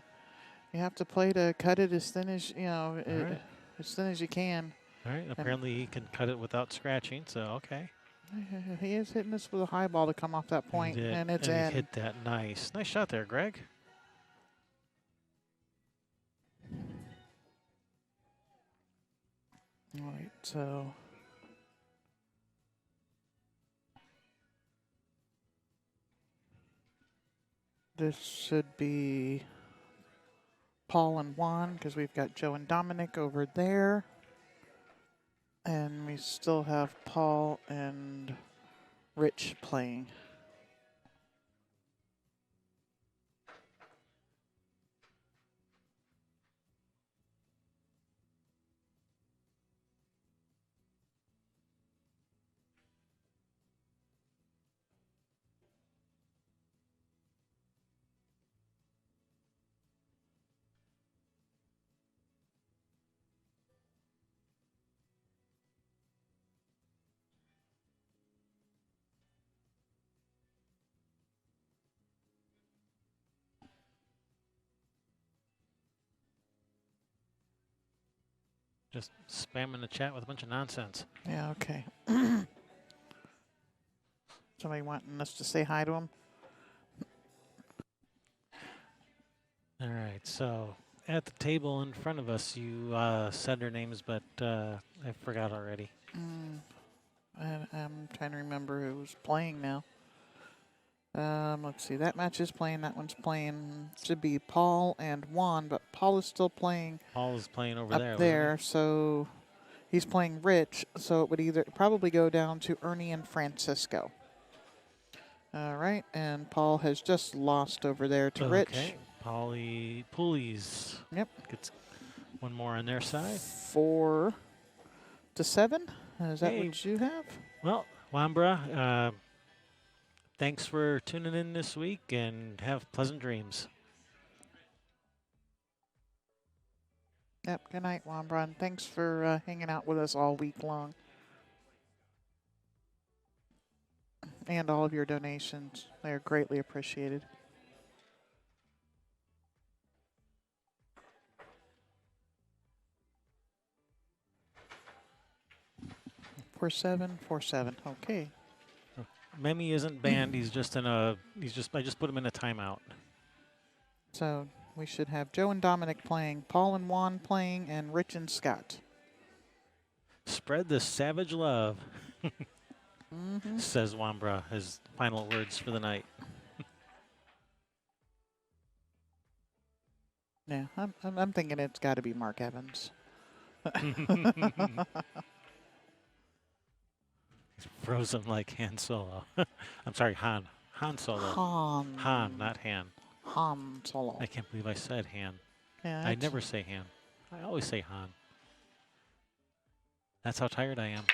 you have to play to cut it as thin as
Right.
as thin as you can.
All right. Apparently he can cut it without scratching. So okay.
He is hitting this with a high ball to come off that point,
He did,
and it's
and
in.
he hit that nice shot there, Greg.
All right, so. This should be Paul and Juan because we've got Joe and Dominic over there. And we still have Paul and Rich playing.
Just spamming the chat with a bunch of nonsense.
Yeah, okay. Somebody wanting us to say hi to him?
All right, so at the table in front of us, you said their names, but I forgot already.
I'm trying to remember who's playing now. Let's see. That match is playing. That one's playing. Should be Paul and Juan, but Paul is still playing.
Paul is playing over
up
there.
there, so he's playing Rich. So it would either probably go down to Ernie and Francisco. All right, and Paul has just lost over there to Rich.
Okay, Poolies.
Yep.
Gets one more on their side.
4-7. Is that
Hey.
what you have?
Well, Wambra, thanks for tuning in this week and have pleasant dreams.
Yep. Good night, Wambra, and thanks for hanging out with us all week long. And all of your donations. They are greatly appreciated. 4-7, 4-7. Okay.
Memi isn't banned. He's just in a. I just put him in a timeout.
So we should have Joe and Dominic playing, Paul and Juan playing, and Rich and Scott.
Spread the savage love, says Wambra. His final words for the night.
Yeah, I'm thinking it's got to be Mark Evans.
Frozen like Han Solo. I'm sorry, Han. Han Solo. Han,
Han.
not Han.
Han Solo.
I can't believe I said Han.
Yeah,
I never say Han. I always say Han. That's how tired I am.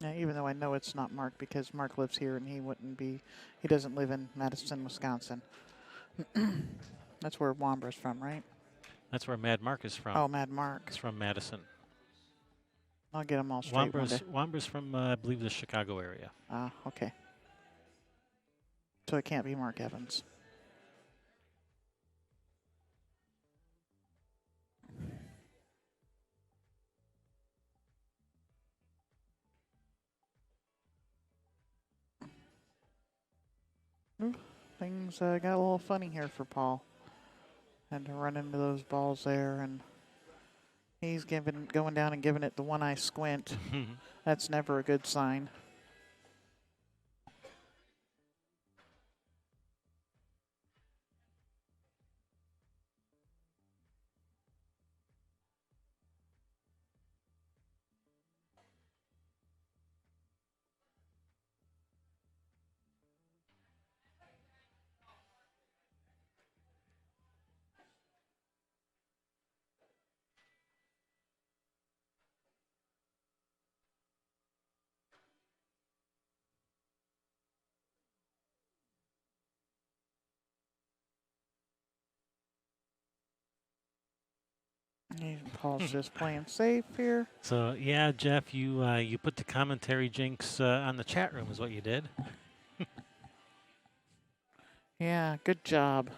yeah, even though I know it's not Mark because Mark lives here and he doesn't live in Madison, Wisconsin. That's where Wambra's from, right?
That's where Mad Mark is from.
Oh, Mad Mark.
It's from Madison.
I'll get them all straight one day.
Wambra's from, I believe, the Chicago area.
Ah, okay. So it can't be Mark Evans. Ooh, things got a little funny here for Paul. Had to run into those balls there, and he's going down and giving it the one-eye squint. That's never a good sign. Paul's just playing safe here.
So, yeah, Jeff, you put the commentary jinx on the chat room is what you did.
Yeah, good job.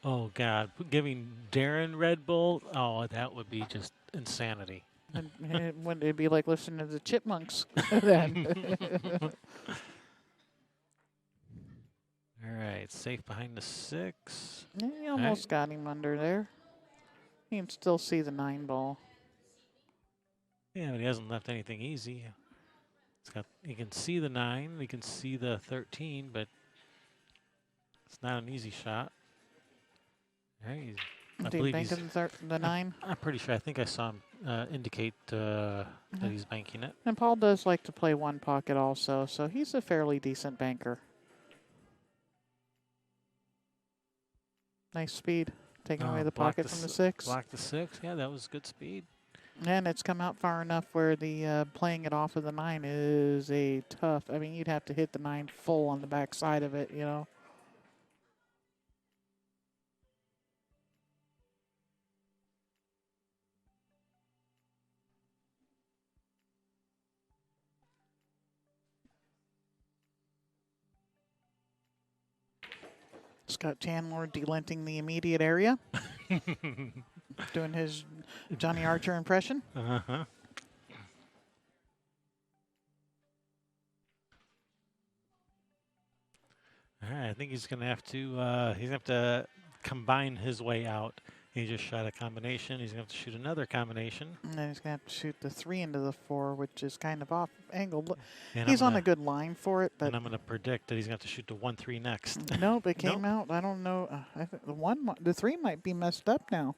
Oh, God. Giving Darren Red Bull? Oh, that would be just insanity.
Wouldn't it be like listening to the Chipmunks then?
All right, safe behind the 6.
Yeah, you almost got him under there. You can still see the 9 ball.
Yeah, but he hasn't left anything easy. You can see the 9, you can see the 13, but it's not an easy shot. All right, I
Do you
believe
bank
he's
the 9?
I'm pretty sure. I think I saw him indicate that he's banking it.
And Paul does like to play one pocket also, so he's a fairly decent banker. Nice speed, taking away the pocket from the 6.
Block the 6. Yeah, that was good speed.
And it's come out far enough where the playing it off of the 9 is a tough. I mean, you'd have to hit the 9 full on the back side of it, you know. Scott Chandler delinting the immediate area. Doing his Johnny Archer impression.
Uh-huh. All right, I think he's going to have to combine his way out. He just shot a combination. He's going to have to shoot another combination.
And then he's going to have to shoot the 3 into the 4, which is kind of off angled.
And
He's on a good line for it, but
and I'm going to predict that he's going to have to shoot the 1-3 next.
nope, it came out. I don't know. I think the 3 might be messed up now.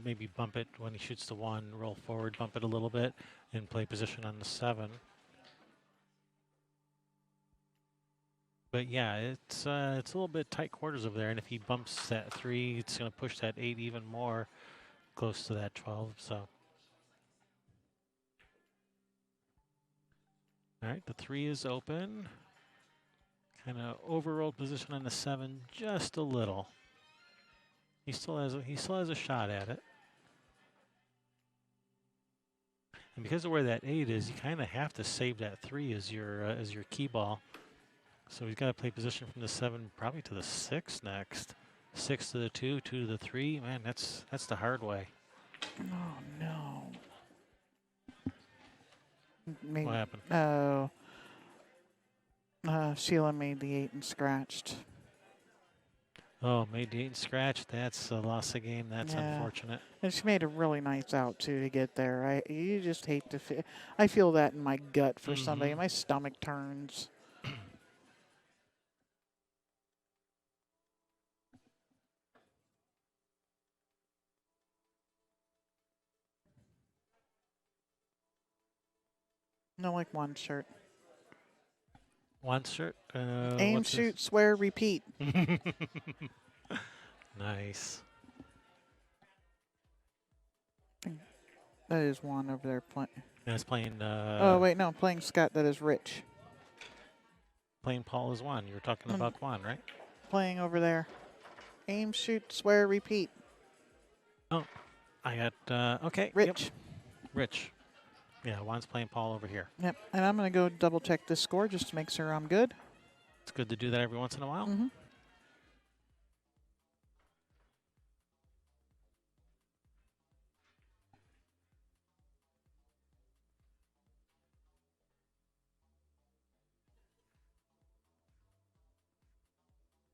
Maybe bump it when he shoots the 1, roll forward, bump it a little bit, and play position on the 7. But yeah, it's a little bit tight quarters over there, and if he bumps that 3, it's going to push that 8 even more close to that 12. So, all right, the 3 is open. Kind of overrolled position on the 7 just a little. He still has a shot at it. And because of where that 8 is, you kind of have to save that 3 as your key ball. So he's got to play position from the 7 probably to the 6 next. 6 to the 2, 2 to the 3. Man, that's the hard way.
Oh, no. Maybe,
What happened?
Oh. Sheila made the 8 and scratched.
Oh, made the 8 and scratch. That's a loss of game. That's unfortunate.
And she made a really nice out, too, to get there. You just hate to feel. I feel that in my gut for somebody. My stomach turns. No, like one shirt.
One shirt.
Aim,
What's this?
shoot, swear, repeat.
Nice.
That is Juan over there playing.
That's playing.
Oh, wait, no, playing Scott. That is Rich.
Playing Paul as Juan. You were talking about Juan, right?
Playing over there. Aim, shoot, swear, repeat.
Oh, I got. Okay.
Rich.
Yep. Rich. Yeah, Juan's playing Paul over here.
Yep. And I'm going to go double check this score just to make sure I'm good.
It's good to do that every once in a while.
Mm-hmm.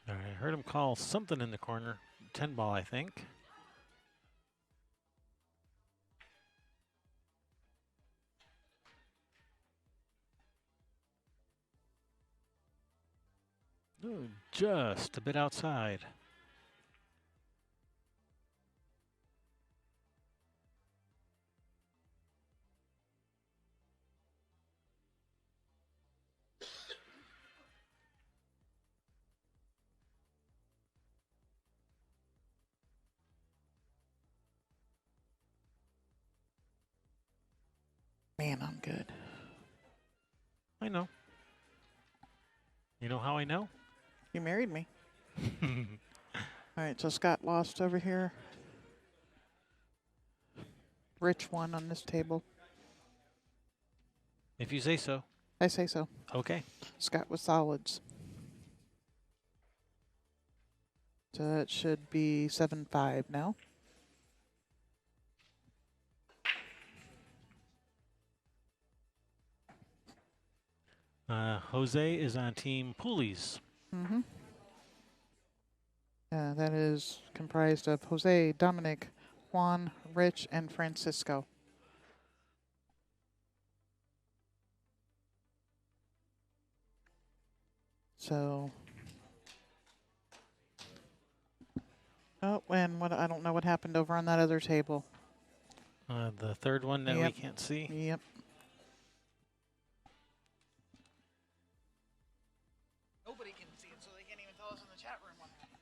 All right, I heard him call something in the corner. 10 ball, I think. Ooh, just a bit outside.
Man, I'm good.
I know. You know how I know?
You married me. All right, so Scott lost over here. Rich won on this table.
If you say so.
I say so.
Okay.
Scott with solids. So that should be 7-5 now.
Jose is on team Poolies.
Mm-hmm. That is comprised of Jose, Dominic, Juan, Rich, and Francisco. So, oh, and what I don't know what happened over on that other table.
The third one that we can't see.
Yep. Nobody can see it, so they can't even tell us in the chat room what happened.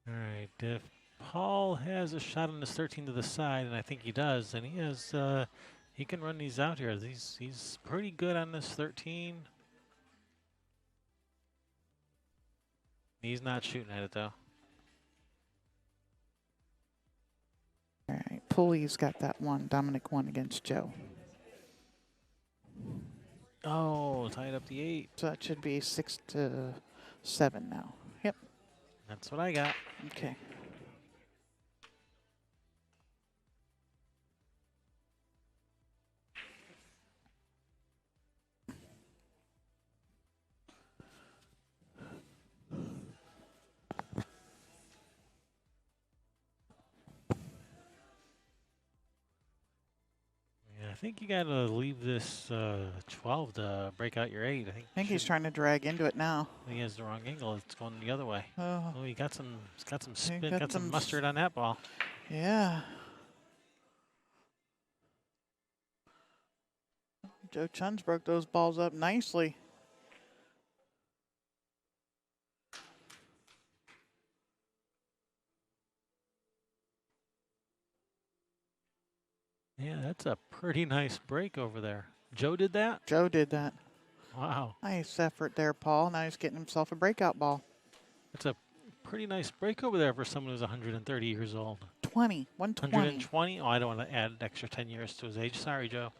All right. If Paul has a shot on this 13 to the side, and I think he does, and he has, he can run these out here. He's pretty good on this 13. He's not shooting at it though.
All right, Pulley's got that one. Dominic won against Joe.
Oh, tied up the 8.
So that should be 6-7 now. Yep.
That's what I got.
Okay.
Yeah, I think you got to leave this 12 to break out your 8.
I think he's trying to drag into it now.
He has the wrong angle. It's going the other way.
Oh,
Oh, he got some spin,
got
got some
some
mustard on that ball.
yeah. Joe Chun's broke those balls up nicely.
Yeah, that's a pretty nice break over there. Joe did that?
Joe did that.
Wow.
Nice effort there, Paul. Now he's getting himself a breakout ball.
That's a pretty nice break over there for someone who's 130 years old.
120.
120? Oh, I don't want to add an extra 10 years to his age. Sorry, Joe.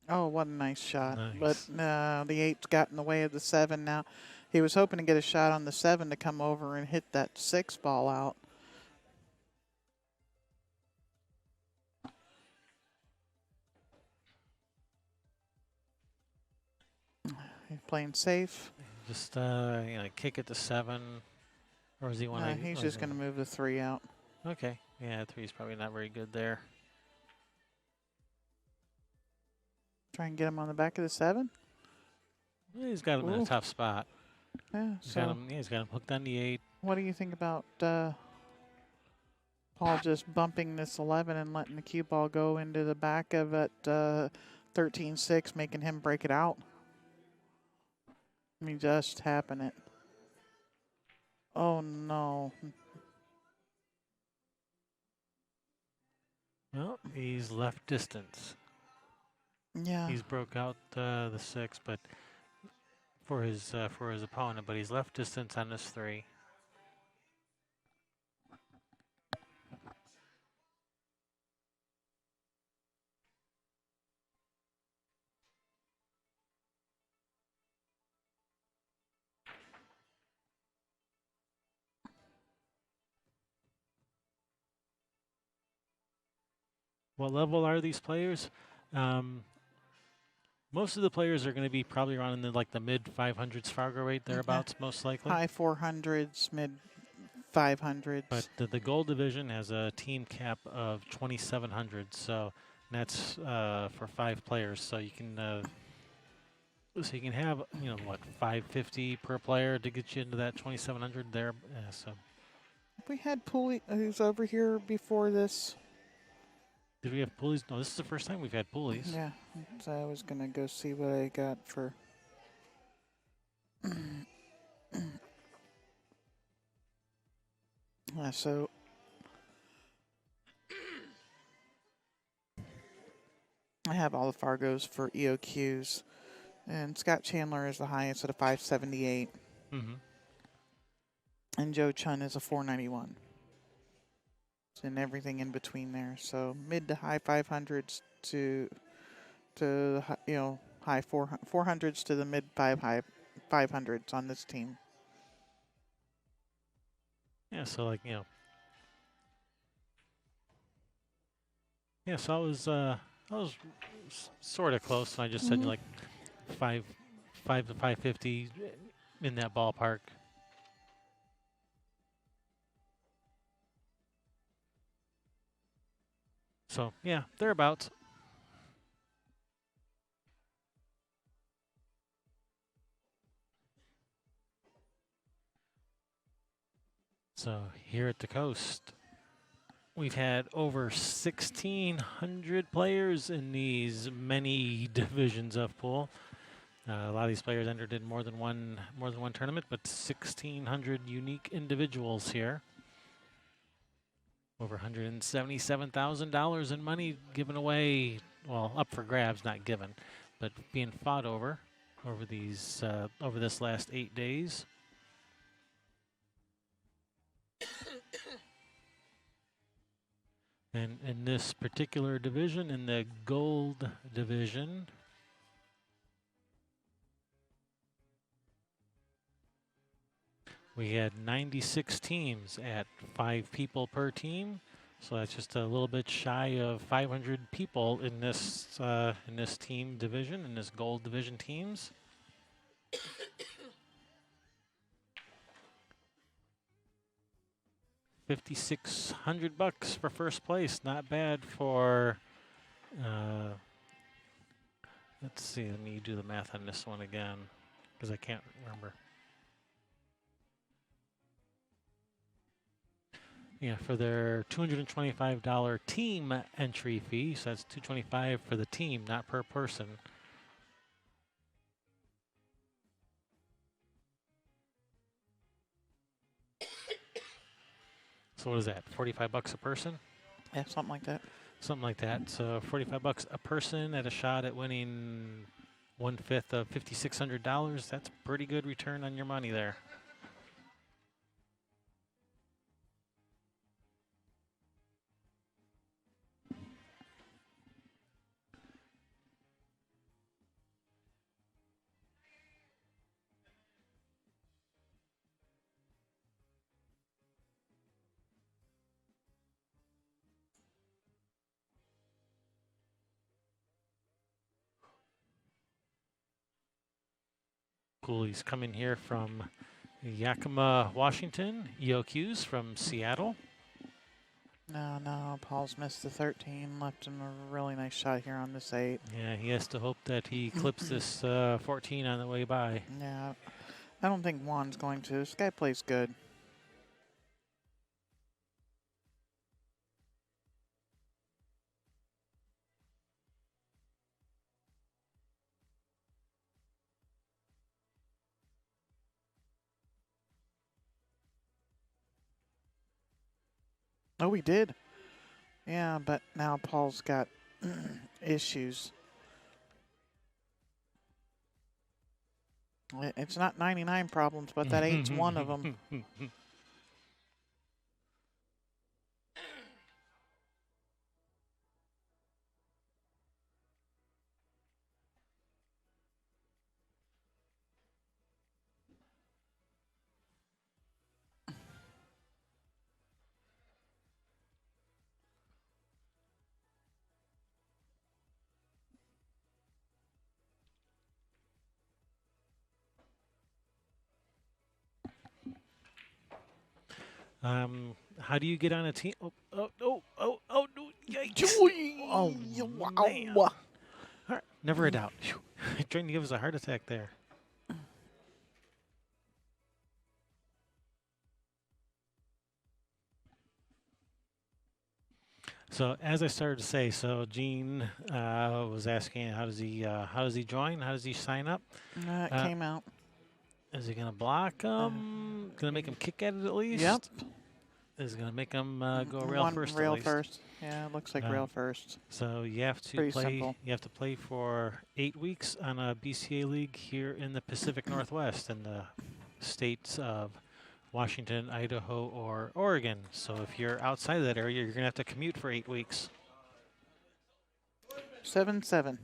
Oh, what a nice shot.
Nice.
But the 8's got in the way of the 7 now. He was hoping to get a shot on the 7 to come over and hit that 6 ball out. He's playing safe.
Just kick it to 7 Or does he want to?
He's just going to move the 3 out.
Okay. Yeah, 3 is probably not very good there.
Try and get him on the back of the 7.
Well, he's got him in a tough spot.
Yeah,
He's got him hooked on the 8.
What do you think about Paul just bumping this 11 and letting the cue ball go into the back of it 13-6, making him break it out? I mean, just happen it. Oh, no.
Well, he's left distance.
Yeah.
He's broke out the 6, but for his opponent, but he's left distance on this 3. What level are these players? Most of the players are going to be probably around in the mid 500s Fargo rate, thereabouts, most likely.
High 400s, mid 500s.
But the gold division has a team cap of 2,700, so that's for 5 players. So you can have 550 per player to get you into that 2,700 there. So
we had Pooley, who's over here before this.
did we have pulleys? No, this is the first time we've had pulleys.
Yeah, so I was gonna go see what I got for. So I have all the Fargos for EOQs, and Scott Chandler is the highest at a 578, and Joe Chun is a 491. And everything in between there. So mid to high 500s to high 400s to the mid high 500s on this team.
Yeah, so yeah, so I was sort of close. So I just said like 5 to 550 in that ballpark. So yeah, thereabouts. So here at the coast, we've had over 1,600 players in these many divisions of pool. A lot of these players entered in more than one tournament, but 1,600 unique individuals here. Over $177,000 in money given away, well, up for grabs, not given, but being fought over this last 8 days. And in this particular division, in the gold division, we had 96 teams at 5 people per team. So that's just a little bit shy of 500 people in this team division, in this gold division teams. $5,600 for first place. Not bad for. Let's see. Let me do the math on this one again, because I can't remember. Yeah, for their $225 team entry fee. So that's $225 for the team, not per person. So what is that? $45 a person?
Yeah, something like that.
Something like that. So $45 a person at a shot at winning 1/5 of $5,600. That's a pretty good return on your money there. Cool. He's coming here from Yakima, Washington, EOQs from Seattle.
No, Paul's missed the 13. Left him a really nice shot here on this 8.
Yeah, he has to hope that he clips this 14 on the way by.
Yeah, I don't think Juan's going to. This guy plays good. Oh, we did. Yeah, but now Paul's got issues. It's not 99 problems, but that 8's one of them.
How do you get on a team? No! Yikes! Oh, man.
Wow.
All right, never a doubt. Trying to give us a heart attack there. So as I started to say, so Gene was asking, how does he join? How does he sign up?
It came out.
Is he gonna block him? Gonna make him kick at it at least?
Yep.
Is it gonna make him go rail first?
Rail
at least?
first. Yeah, it looks like rail first.
So you have to
Pretty
play.
simple.
You have to play for 8 weeks on a BCA league here in the Pacific Northwest in the states of Washington, Idaho, or Oregon. So if you're outside of that area, you're gonna have to commute for 8 weeks.
7-7.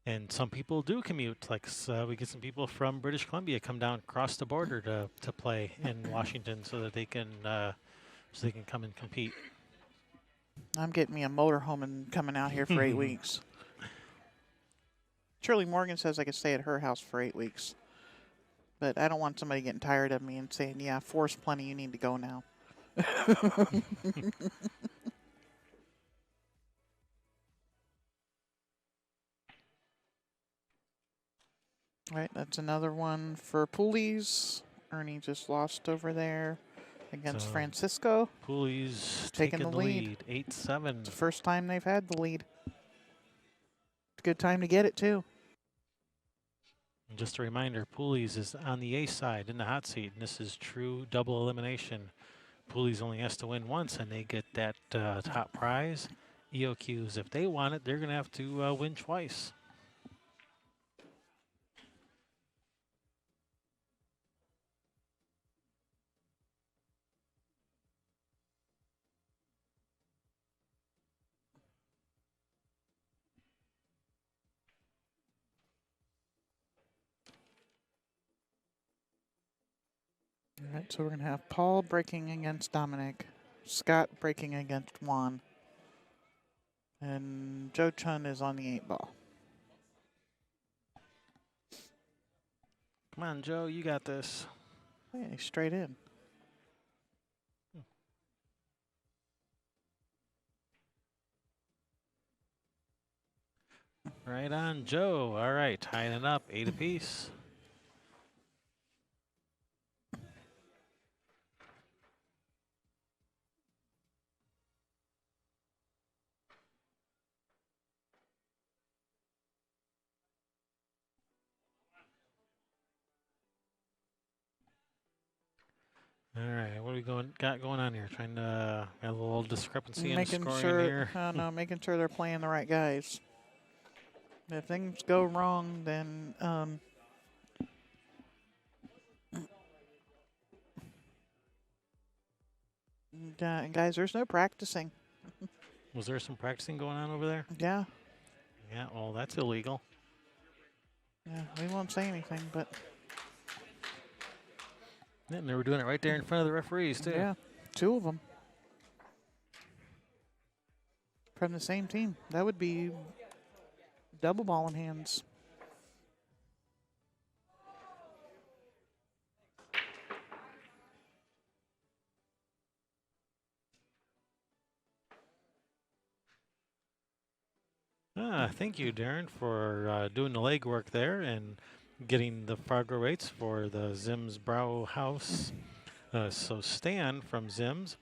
And some people do commute. Like we get some people from British Columbia come down across the border to play in Washington, so that they can come and compete.
I'm getting me a motorhome and coming out here for 8 weeks. Shirley Morgan says I could stay at her house for 8 weeks. But I don't want somebody getting tired of me and saying, yeah, 4's plenty, you need to go now. All right, that's another one for Poolies. Ernie just lost over there against Francisco.
Poolies
Taking the lead.
8-7.
It's the first time they've had the lead. It's a good time to get it, too.
And just a reminder, Poolies is on the A side in the hot seat, and this is true double elimination. Poolies only has to win once, and they get that top prize. EOQs, if they want it, they're going to have to win twice.
All right, so we're going to have Paul breaking against Dominic, Scott breaking against Juan, and Joe Chun is on the 8 ball.
Come on, Joe, you got this.
Yeah, he's straight in.
Right on, Joe. All right, tying it up, 8 apiece. All right, what are we got going on here? Trying to have a little discrepancy in scoring here.
No, making sure they're playing the right guys. If things go wrong, then guys, there's no practicing.
Was there some practicing going on over there?
Yeah.
Yeah, well, that's illegal.
Yeah, we won't say anything, but
Yeah, and they were doing it right there in front of the referees, too.
yeah, 2 of them. From the same team. That would be double ball in hands.
Thank you, Darren, for doing the legwork there and getting the Fargo rates for the Zims Brow House. So Stan from Zims.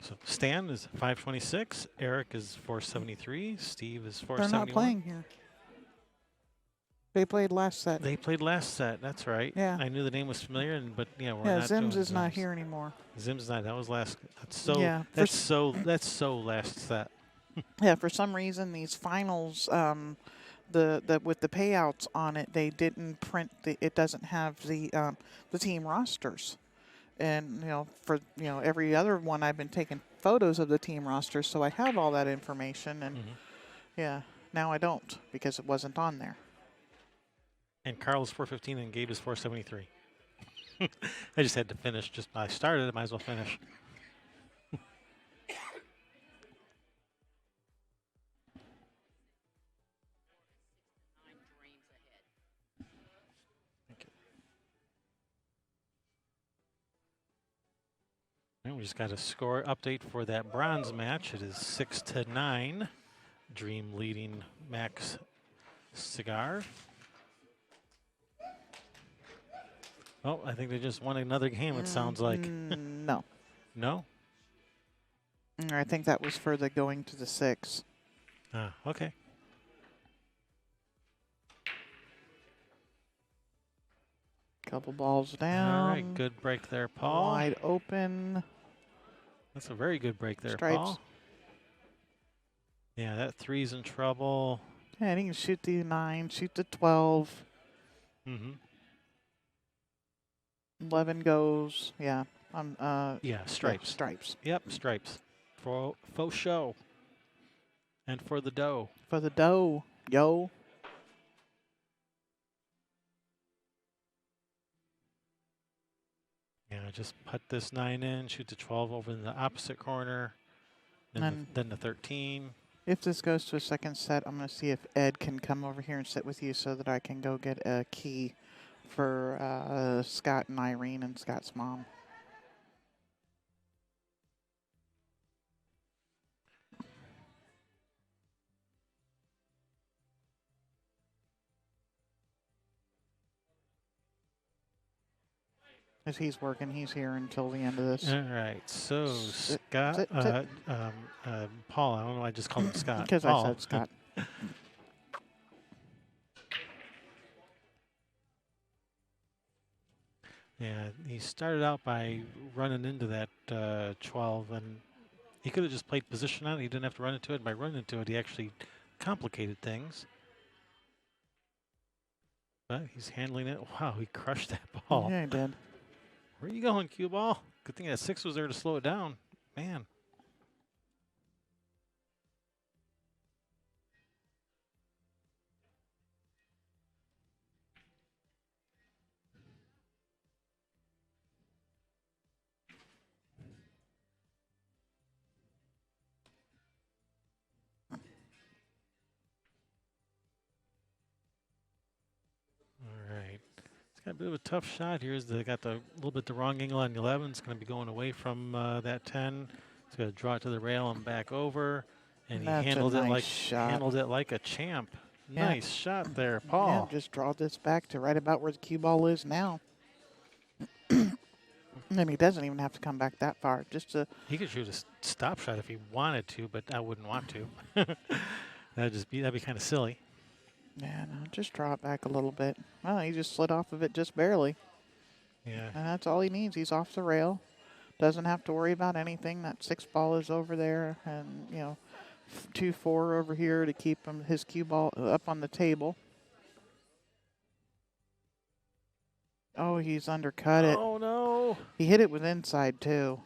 So Stan is 526, Eric is 473, Steve is
They're not
471.
playing here. They played last set.
They played last set. That's right.
Yeah.
I knew the name was familiar, but yeah, we're
Yeah,
not doing
Zims is not
Zims.
here anymore.
Zims not. That was last. That's so.
Yeah,
That's so last set.
Yeah, for some reason these finals, the with the payouts on it, they didn't print the. It doesn't have the team rosters, and every other one I've been taking photos of the team rosters, so I have all that information, and yeah, now I don't because it wasn't on there.
And Carl is 415 and Gabe is 473. I just had to finish. I started. I might as well finish. And we just got a score update for that bronze match. It is 6-9. Dream leading Max Cigar. Oh, I think they just won another game, it sounds like.
No.
No?
I think that was for the going to the 6.
Okay.
Couple balls down.
All right, good break there, Paul.
Wide open.
That's a very good break there,
Stripes.
Paul. Yeah, that 3's in trouble.
Yeah, and he can shoot the 9, shoot the 12. 11 goes. Yeah.
Yeah, stripes.
Stripes.
Yep, stripes. For faux show. And for the dough.
For the dough. Yo.
Yeah, just put this 9 in, shoot the 12 over in the opposite corner. Then the 13.
If this goes to a second set, I'm going to see if Ed can come over here and sit with you so that I can go get a key for Scott and Irene and Scott's mom. As he's working, he's here until the end of this.
All right, so Scott,
sit.
Paul, I don't know why I just called him Scott.
Because I said Scott.
Yeah, he started out by running into that 12, and he could have just played position on it. He didn't have to run into it. By running into it, he actually complicated things. But he's handling it. Wow, he crushed that ball.
Yeah, he did.
Where are you going, cue ball? Good thing that 6 was there to slow it down. Man. All right. It's got a bit of a tough shot here. They got the little bit the wrong angle on the 11. It's going to be going away from that 10. It's going to draw it to the rail and back over. And he handled it like a champ.
Yeah.
Nice shot there, Paul.
Yeah, just draw this back to right about where the cue ball is now. And he doesn't even have to come back that far.
He could shoot a stop shot if he wanted to, but I wouldn't want to. that'd be kind of silly.
Yeah, no, just draw it back a little bit. Well, he just slid off of it just barely.
Yeah.
And that's all he needs. He's off the rail. Doesn't have to worry about anything. That 6 ball is over there, and 2-4 over here to keep his cue ball up on the table. Oh, he's undercut it.
Oh no!
He hit it with inside too.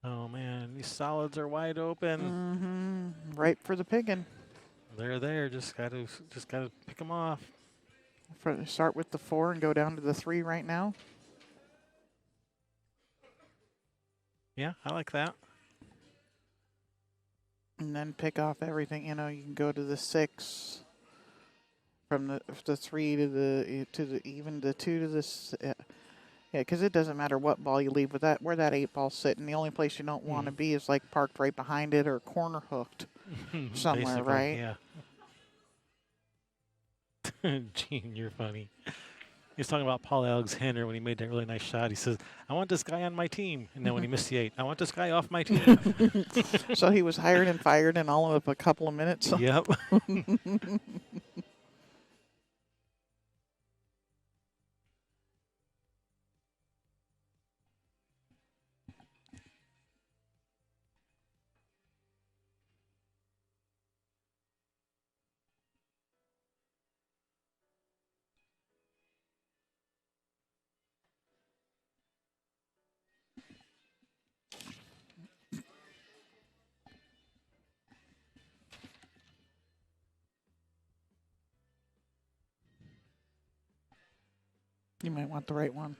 Oh man, these solids are wide open.
Right for the picking.
They're there. Just gotta pick them off.
Start with the 4 and go down to the 3 right now.
Yeah, I like that.
And then pick off everything. You know, you can go to the 6, from the 3 to the even the 2 to the yeah, because it doesn't matter what ball you leave with that where that 8 ball's sitting. The only place you don't want to be is like parked right behind it or corner hooked somewhere,
Basically,
right?
yeah. Gene, you're funny. He was talking about Paul Alexander when he made that really nice shot. He says, "I want this guy on my team," and then when he missed the 8, "I want this guy off my team."
So he was hired and fired in all of a couple of minutes.
Yep.
You might want the right one.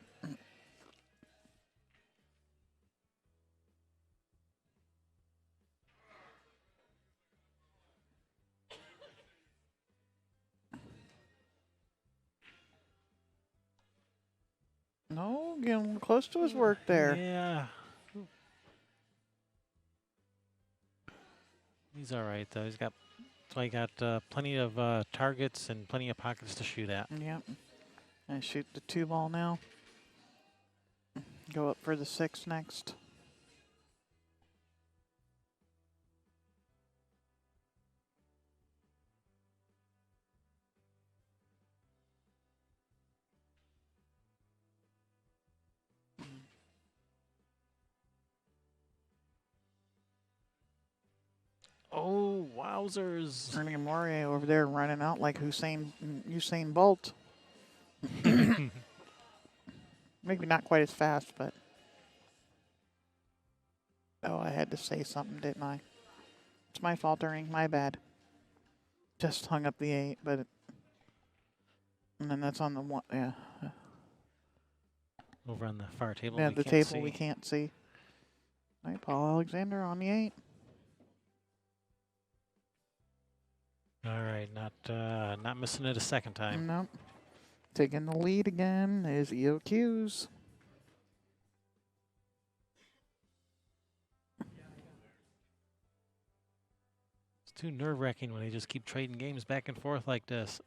No, getting close to his work there.
Yeah. He's all right though. He got plenty of targets and plenty of pockets to shoot at.
Yep. And shoot the 2 ball now. Go up for the 6 next.
Oh, wowzers.
Ernie Moore over there running out like Usain Bolt. Maybe not quite as fast, but. Oh, I had to say something, didn't I? It's my fault, Ernie. My bad. Just hung up the 8, but. And then that's on the 1. Yeah.
Over on the far table.
Yeah,
we
the
can't
table
see.
we can't see. All right, Paul Alexander on the 8.
All right, not missing it a second time.
Nope. Taking the lead again is EYO.
It's too nerve-wracking when they just keep trading games back and forth like this.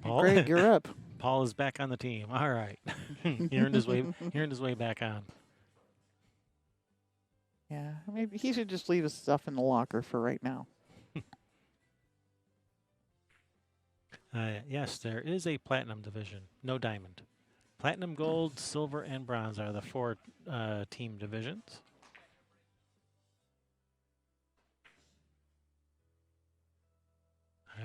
Paul?
Greg, you're up.
Paul is back on the team. All right, he earned his way back on.
Yeah, maybe he should just leave his stuff in the locker for right now.
Yes, there is a platinum division, no diamond. Platinum, gold, silver, and bronze are the 4 team divisions.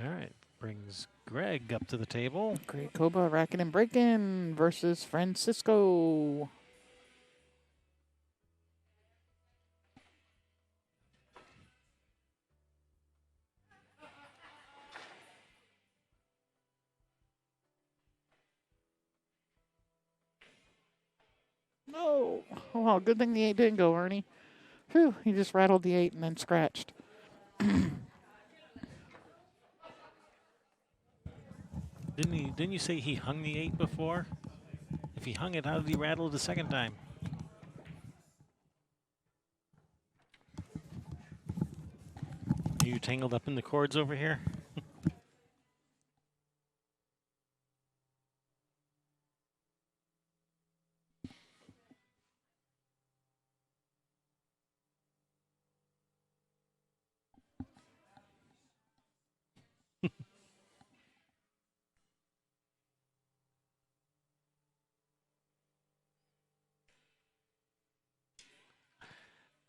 All right, brings Greg up to the table.
Greg Koba racking and breaking versus Francisco. No. Oh, well, good thing the 8 didn't go, Ernie. Whew, he just rattled the 8 and then scratched.
Didn't you say he hung the 8 before? If he hung it, how did he rattle it the second time? Are you tangled up in the cords over here?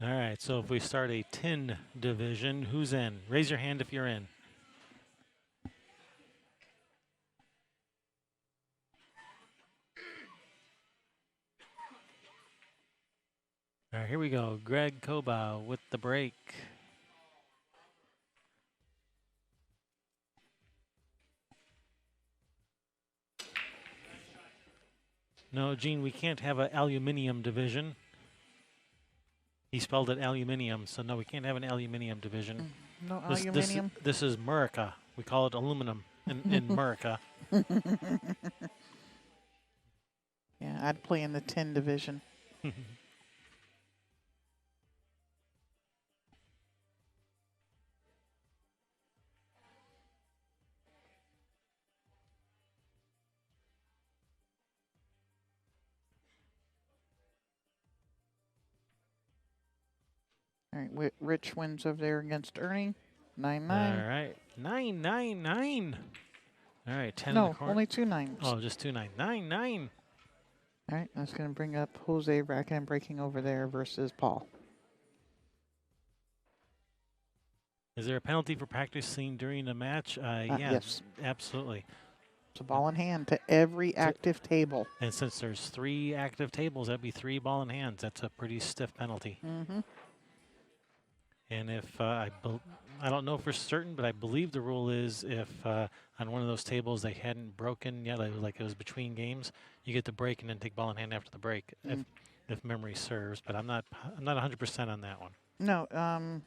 All right, so if we start a tin division, who's in? Raise your hand if you're in. All right, here we go. Greg Koba with the break. No, Gene, we can't have an aluminium division. He spelled it aluminium, so no, we can't have an aluminium division.
No
This
aluminium.
this is America. We call it aluminum in America.
Yeah, I'd play in the 10 division. All right, Rich wins over there against Ernie. 9-9.
All right, 9-9-9. All right, 10 in the
No,
corner.
only 2 9s.
Oh, just 2-9. 9-9.
All right, that's going to bring up Jose Bracken breaking over there versus Paul.
Is there a penalty for practicing during the match? Yeah,
Yes.
absolutely.
It's a ball in hand to every active table.
And since there's 3 active tables, that'd be 3 ball in hands. That's a pretty stiff penalty.
Mm-hmm.
And if I don't know for certain, but I believe the rule is if on one of those tables they hadn't broken yet, like it was between games, you get the break and then take ball in hand after the break, if memory serves. But I'm not 100% on that one.
No,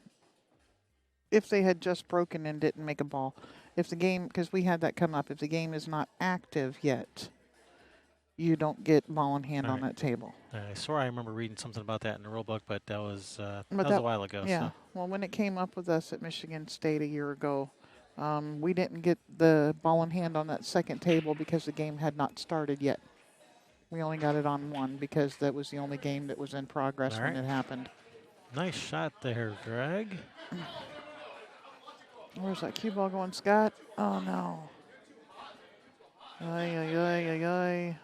if they had just broken and didn't make a ball. If the game, because we had that come up, if the game is not active yet, you don't get ball in hand on that table.
I swore I remember reading something about that in the rule book, but that was a while ago.
Yeah.
So.
Well, when it came up with us at Michigan State a year ago, we didn't get the ball in hand on that second table because the game had not started yet. We only got it on one because that was the only game that was in progress when it happened.
Nice shot there, Greg.
Where's that cue ball going, Scott? Oh, no. Ay, ay, ay, ay, ay.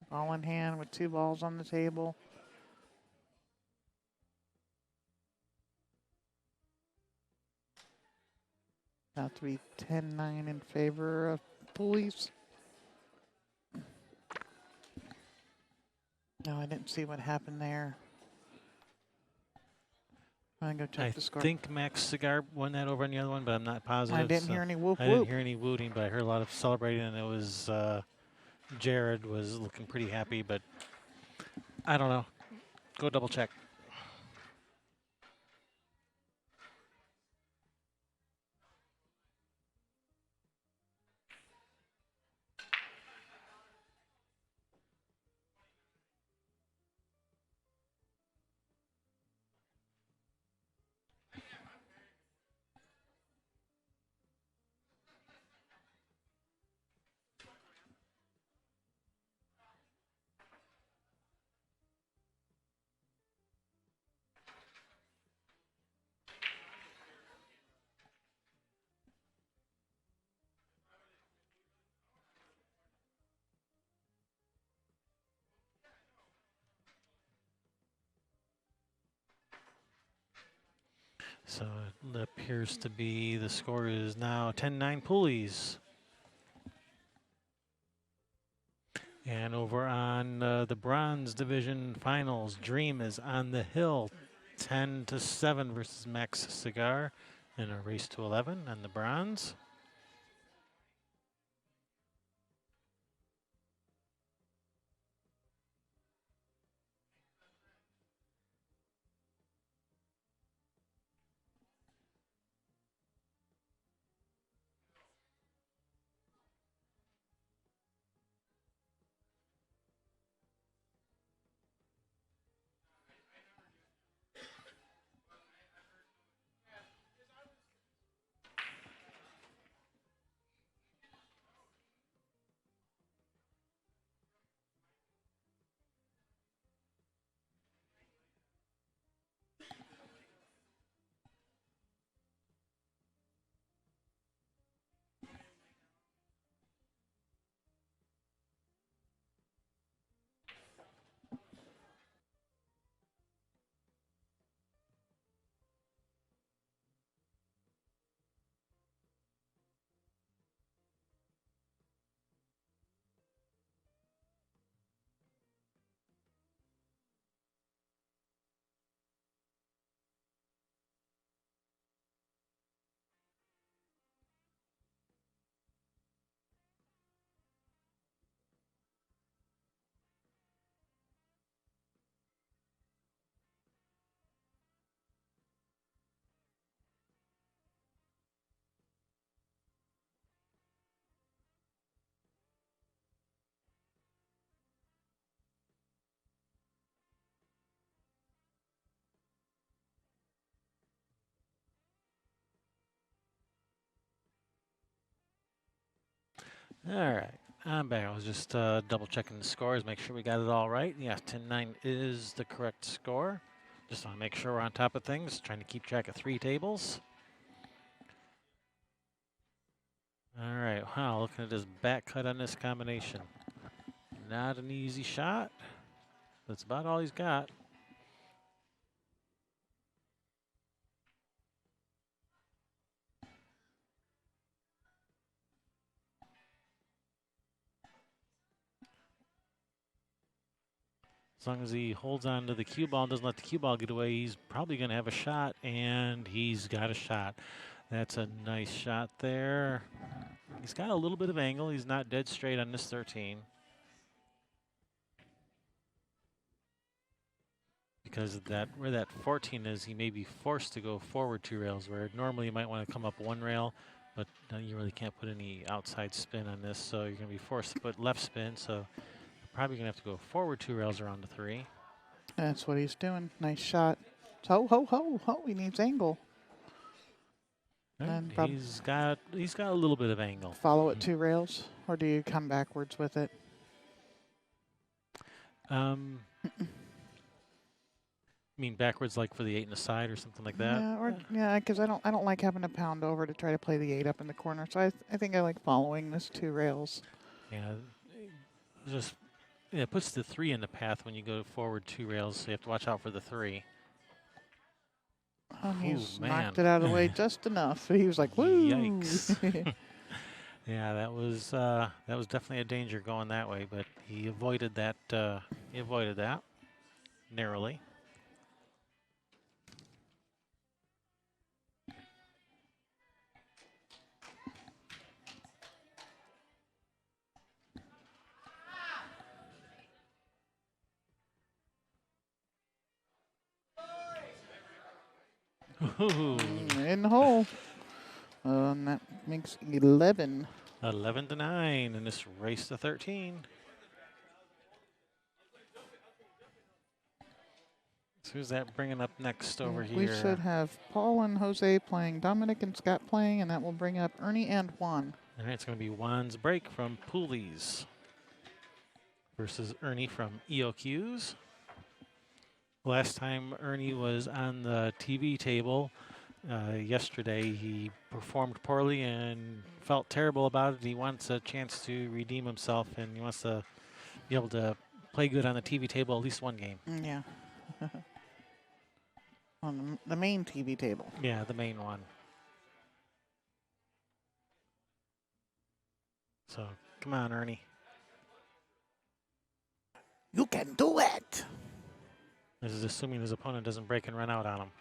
Ball in hand with 2 balls on the table. About to be 10-9 in favor of Police. No, I didn't see what happened there. I'm going to go check the score.
I think Max Cigar won that over on the other one, but I'm not positive.
I didn't hear any whoop
I
whoop.
didn't hear any wooting, but I heard a lot of celebrating, and it was Jared was looking pretty happy, but I don't know. Go double check. So it appears to be the score is now 10-9 Poolies. And over on the Bronze Division Finals, Dream is on the hill, 10-7 versus Max Cigar in a race to 11 on the bronze. All right, I'm back. I was just double checking the scores, make sure we got it all right. Yeah, 10-9 is the correct score. Just want to make sure we're on top of things, trying to keep track of 3 tables. All right, wow, looking at this back cut on this combination. Not an easy shot. That's about all he's got. As long as he holds on to the cue ball and doesn't let the cue ball get away, he's probably going to have a shot, and he's got a shot. That's a nice shot there. He's got a little bit of angle. He's not dead straight on this 13. Because of that, where that 14 is, he may be forced to go forward 2 rails, where normally you might want to come up 1 rail, but you really can't put any outside spin on this, so you're going to be forced to put left spin, so you're probably going to have to go forward 2 rails around the 3.
That's what he's doing. Nice shot. Ho, ho, ho, ho. He needs angle.
And
And
he's got a little bit of angle.
follow it 2 rails, or do you come backwards with it?
I mean backwards, like for the 8 in the side or something like that.
Yeah, because I don't like having to pound over to try to play the 8 up in the corner. So I think I like following this 2 rails.
Yeah, it puts the 3 in the path when you go forward 2 rails, so you have to watch out for the 3.
Oh, he's
man.
knocked it out of the way just enough. He was like, "Woo!"
Yikes! Yeah, that was definitely a danger going that way, but he avoided that. He avoided that narrowly. Ooh.
In the hole. And that makes 11.
11-9 in this race to 13. So who's that bringing up next over here?
We should have Paul and Jose playing, Dominic and Scott playing, and that will bring up Ernie and Juan.
All right, it's going to be Juan's break from Poolies versus Ernie from EOQs. Last time Ernie was on the TV table yesterday, he performed poorly and felt terrible about it. He wants a chance to redeem himself, and he wants to be able to play good on the TV table at least 1 game.
Yeah. On the main TV table.
Yeah, the main one. So, come on, Ernie.
You can do it!
This is assuming his opponent doesn't break and run out on him.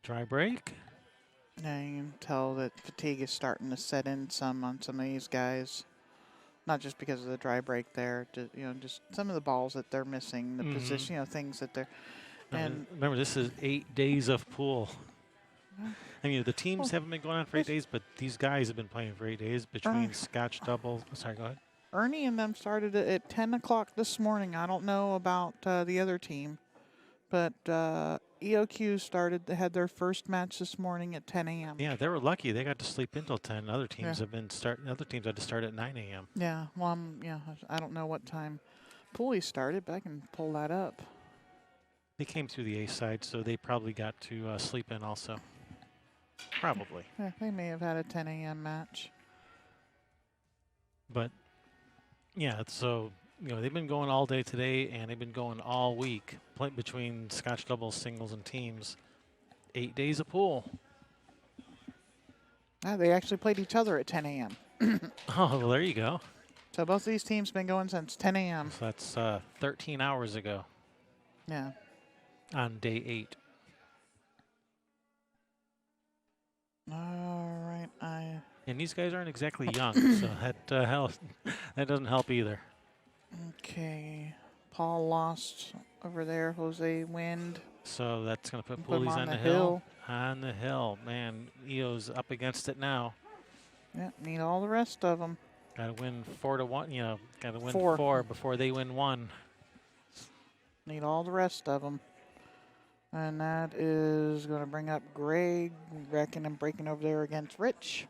Dry break.
Yeah, you can tell that fatigue is starting to set in some on some of these guys. Not just because of the dry break there, just some of the balls that they're missing, the position, things that they're. And
remember, this is 8 days of pool. I mean, the teams haven't been going on for 8 days, but these guys have been playing for 8 days between Scotch double. Sorry, go ahead.
Ernie and them started at 10 o'clock this morning. I don't know about the other team, but EOQ had their first match this morning at 10 a.m.
Yeah, they were lucky. They got to sleep until 10. Other teams have been Other teams had to start at 9 a.m.
Yeah, well, I don't know what time Pulley started, but I can pull that up.
They came through the A side, so they probably got to sleep in also. Probably.
Yeah, they may have had a 10 a.m. match.
But, yeah, so, they've been going all day today, and they've been going all week between Scotch doubles, singles, and teams. 8 days of pool.
They actually played each other at 10 a.m.
Oh, well, there you go.
So both of these teams been going since 10 a.m.
So that's 13 hours ago.
Yeah.
On day 8.
All right,
And these guys aren't exactly young, so that doesn't help either.
Okay. Paul lost over there. Jose Wind.
So that's going to put
Put him
Pooley's
on
on
the
the hill.
hill.
On the hill. Man, EYO's up against it now.
Yeah, need all the rest of them.
Got to win 4-1. You know, got to win
4.
4 before they win 1.
Need all the rest of them. And that is going to bring up Greg, wrecking and breaking over there against Rich.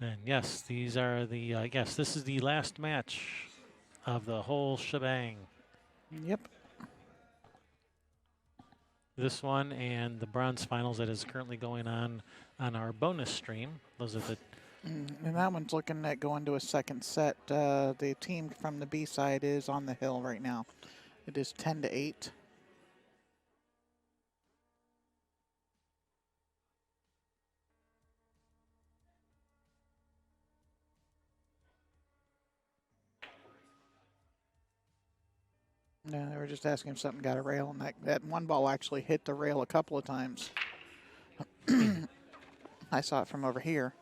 And yes, these are the, yes, this is the last match of the whole shebang.
Yep.
This one and the bronze finals that is currently going on our bonus stream. Those are the.
And that one's looking at going to a second set. The team from the B side is on the hill right now. It is 10-8. Yeah, they were just asking if something got a rail, and that one ball actually hit the rail a couple of times. I saw it from over here.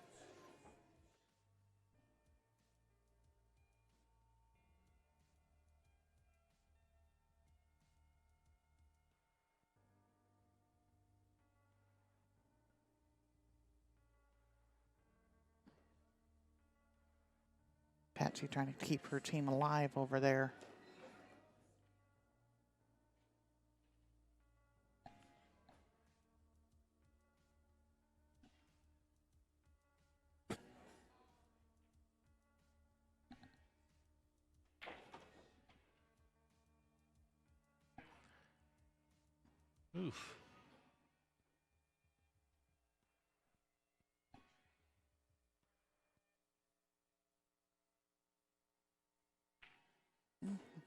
Patsy trying to keep her team alive over there.
Oof.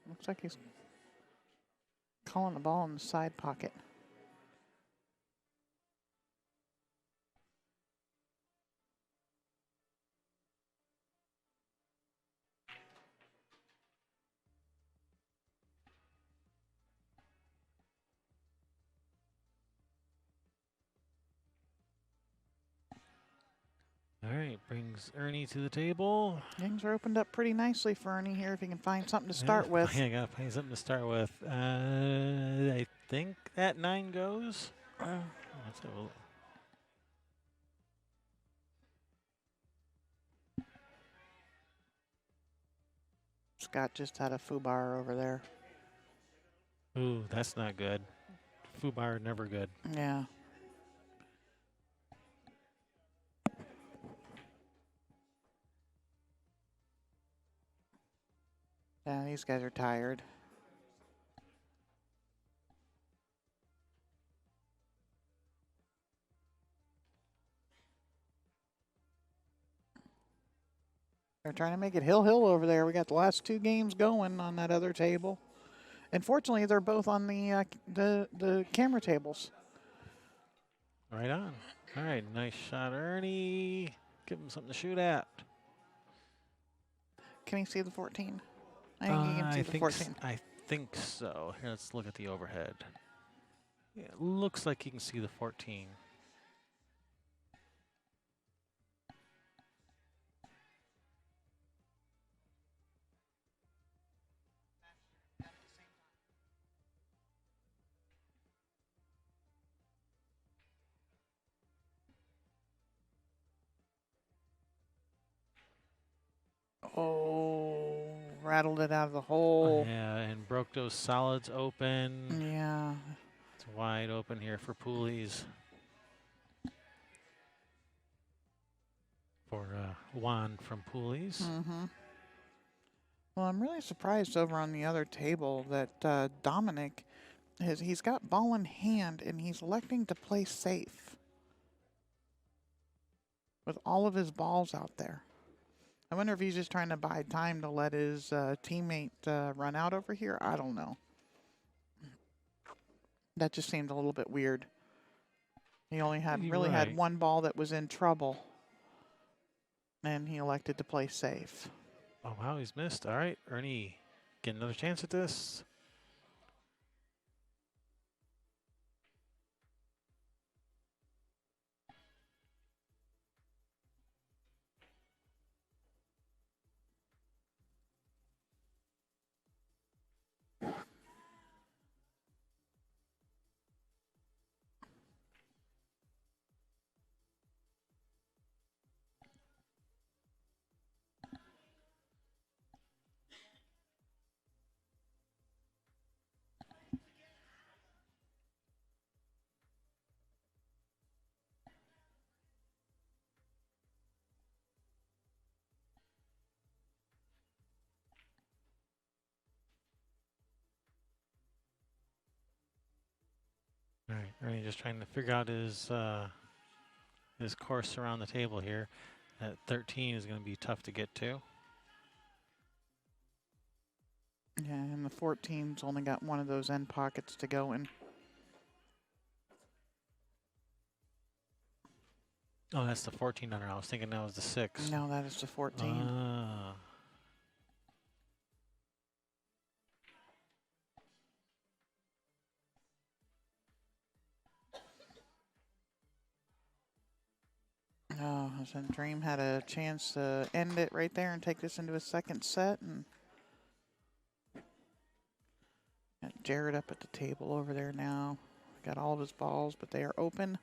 Looks like he's calling the ball in the side pocket.
All right, brings Ernie to the table.
Things are opened up pretty nicely for Ernie here if he can find something to start
Yeah,
with.
I gotta find something to start with. I think that 9 goes. Let's have a look.
Scott just had a foobar over there.
Ooh, that's not good. Fubar never good.
Yeah. Yeah, these guys are tired. They're trying to make it hill over there. We got the last 2 games going on that other table. And fortunately, they're both on the camera tables.
Right on. All right, nice shot, Ernie. Give him something to shoot at.
Can he see the 14? I think he can see the 14.
I think so. Here, let's look at the overhead. Yeah, it looks like he can see the 14.
Oh, rattled it out of the hole.
Yeah, and broke those solids open.
Yeah.
It's wide open here for Poolies. For Juan from Poolies.
Mm-hmm. Well, I'm really surprised over on the other table that Dominic, he's got ball in hand and he's electing to play safe with all of his balls out there. I wonder if he's just trying to buy time to let his teammate run out over here. I don't know. That just seemed a little bit weird. He only had
You're
really had
right.
one ball that was in trouble. And he elected to play safe.
Oh, wow, he's missed. All right, Ernie, get another chance at this. All right, Ernie just trying to figure out his course around the table here. That 13 is going to be tough to get to.
Yeah, and the 14's only got one of those end pockets to go in.
Oh, that's the 14 under. I was thinking that was the 6.
No, that is the 14.
Ah.
Oh, so Dream had a chance to end it right there and take this into a second set. And got Jared up at the table over there now. Got all of his balls, but they are open.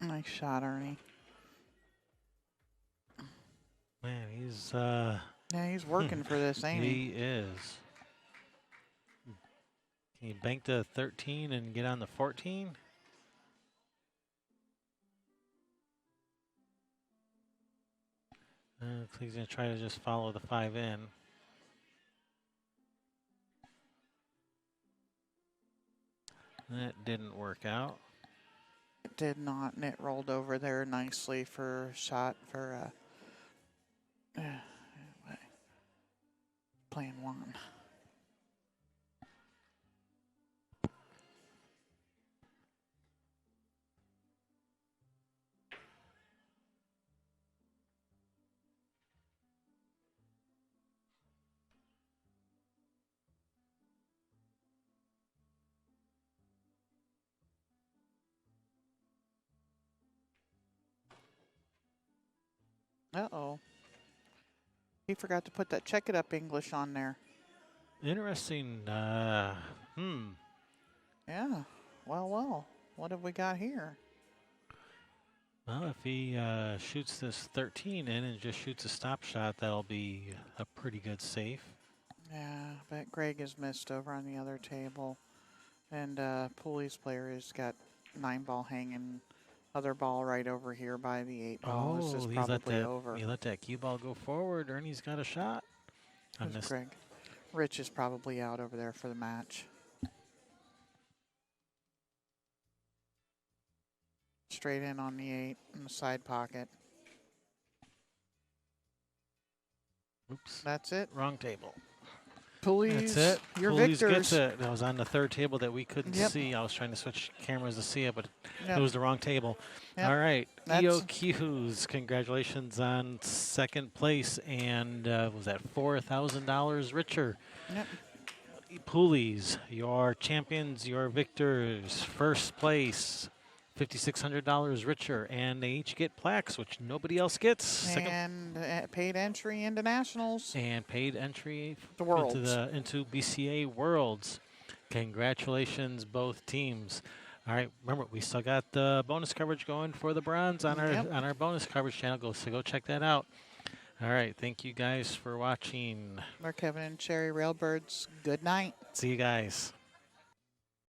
Nice shot, Ernie.
Man, he's
Yeah, he's working for this, ain't he?
he is. Can you bank the 13 and get on the 14? He's going to try to just follow the 5 in. That didn't work out.
It did not, and it rolled over there nicely for a shot for playing one. Uh-oh. He forgot to put that check it up English on there.
Interesting.
Yeah. Well. What have we got here?
Well, if he shoots this 13 in and just shoots a stop shot, that'll be a pretty good safe.
Yeah, but Greg has missed over on the other table. And Pooley's player has got 9-ball hanging. Other ball right over here by the 8-ball. This is probably over.
He let that cue ball go forward. Ernie's got a shot. I
Who's
missed.
Greg? Rich is probably out over there for the match. Straight in on the 8 in the side pocket.
Oops.
That's it.
Wrong table.
Pooley's,
That's it.
your
Pooley's
victors.
gets it. That was on the third table that we couldn't
Yep.
see. I was trying to switch cameras to see it, but
Yep.
it was the wrong table.
Yep.
All right.
That's-
EYO Q's, congratulations on second place. And was that $4,000 richer?
Yep.
Poolies, your champions, your victors. First place, $5,600 richer. And they each get plaques, which nobody else gets. Second
And paid entry into nationals.
and paid entry
The Worlds.
into BCA Worlds. Congratulations, both teams. All right, remember we still got the bonus coverage going for the bronze on our bonus coverage channel. Go check that out. All right, thank you guys for watching.
We're Kevin and Cherry Railbirds. Good night.
See you guys.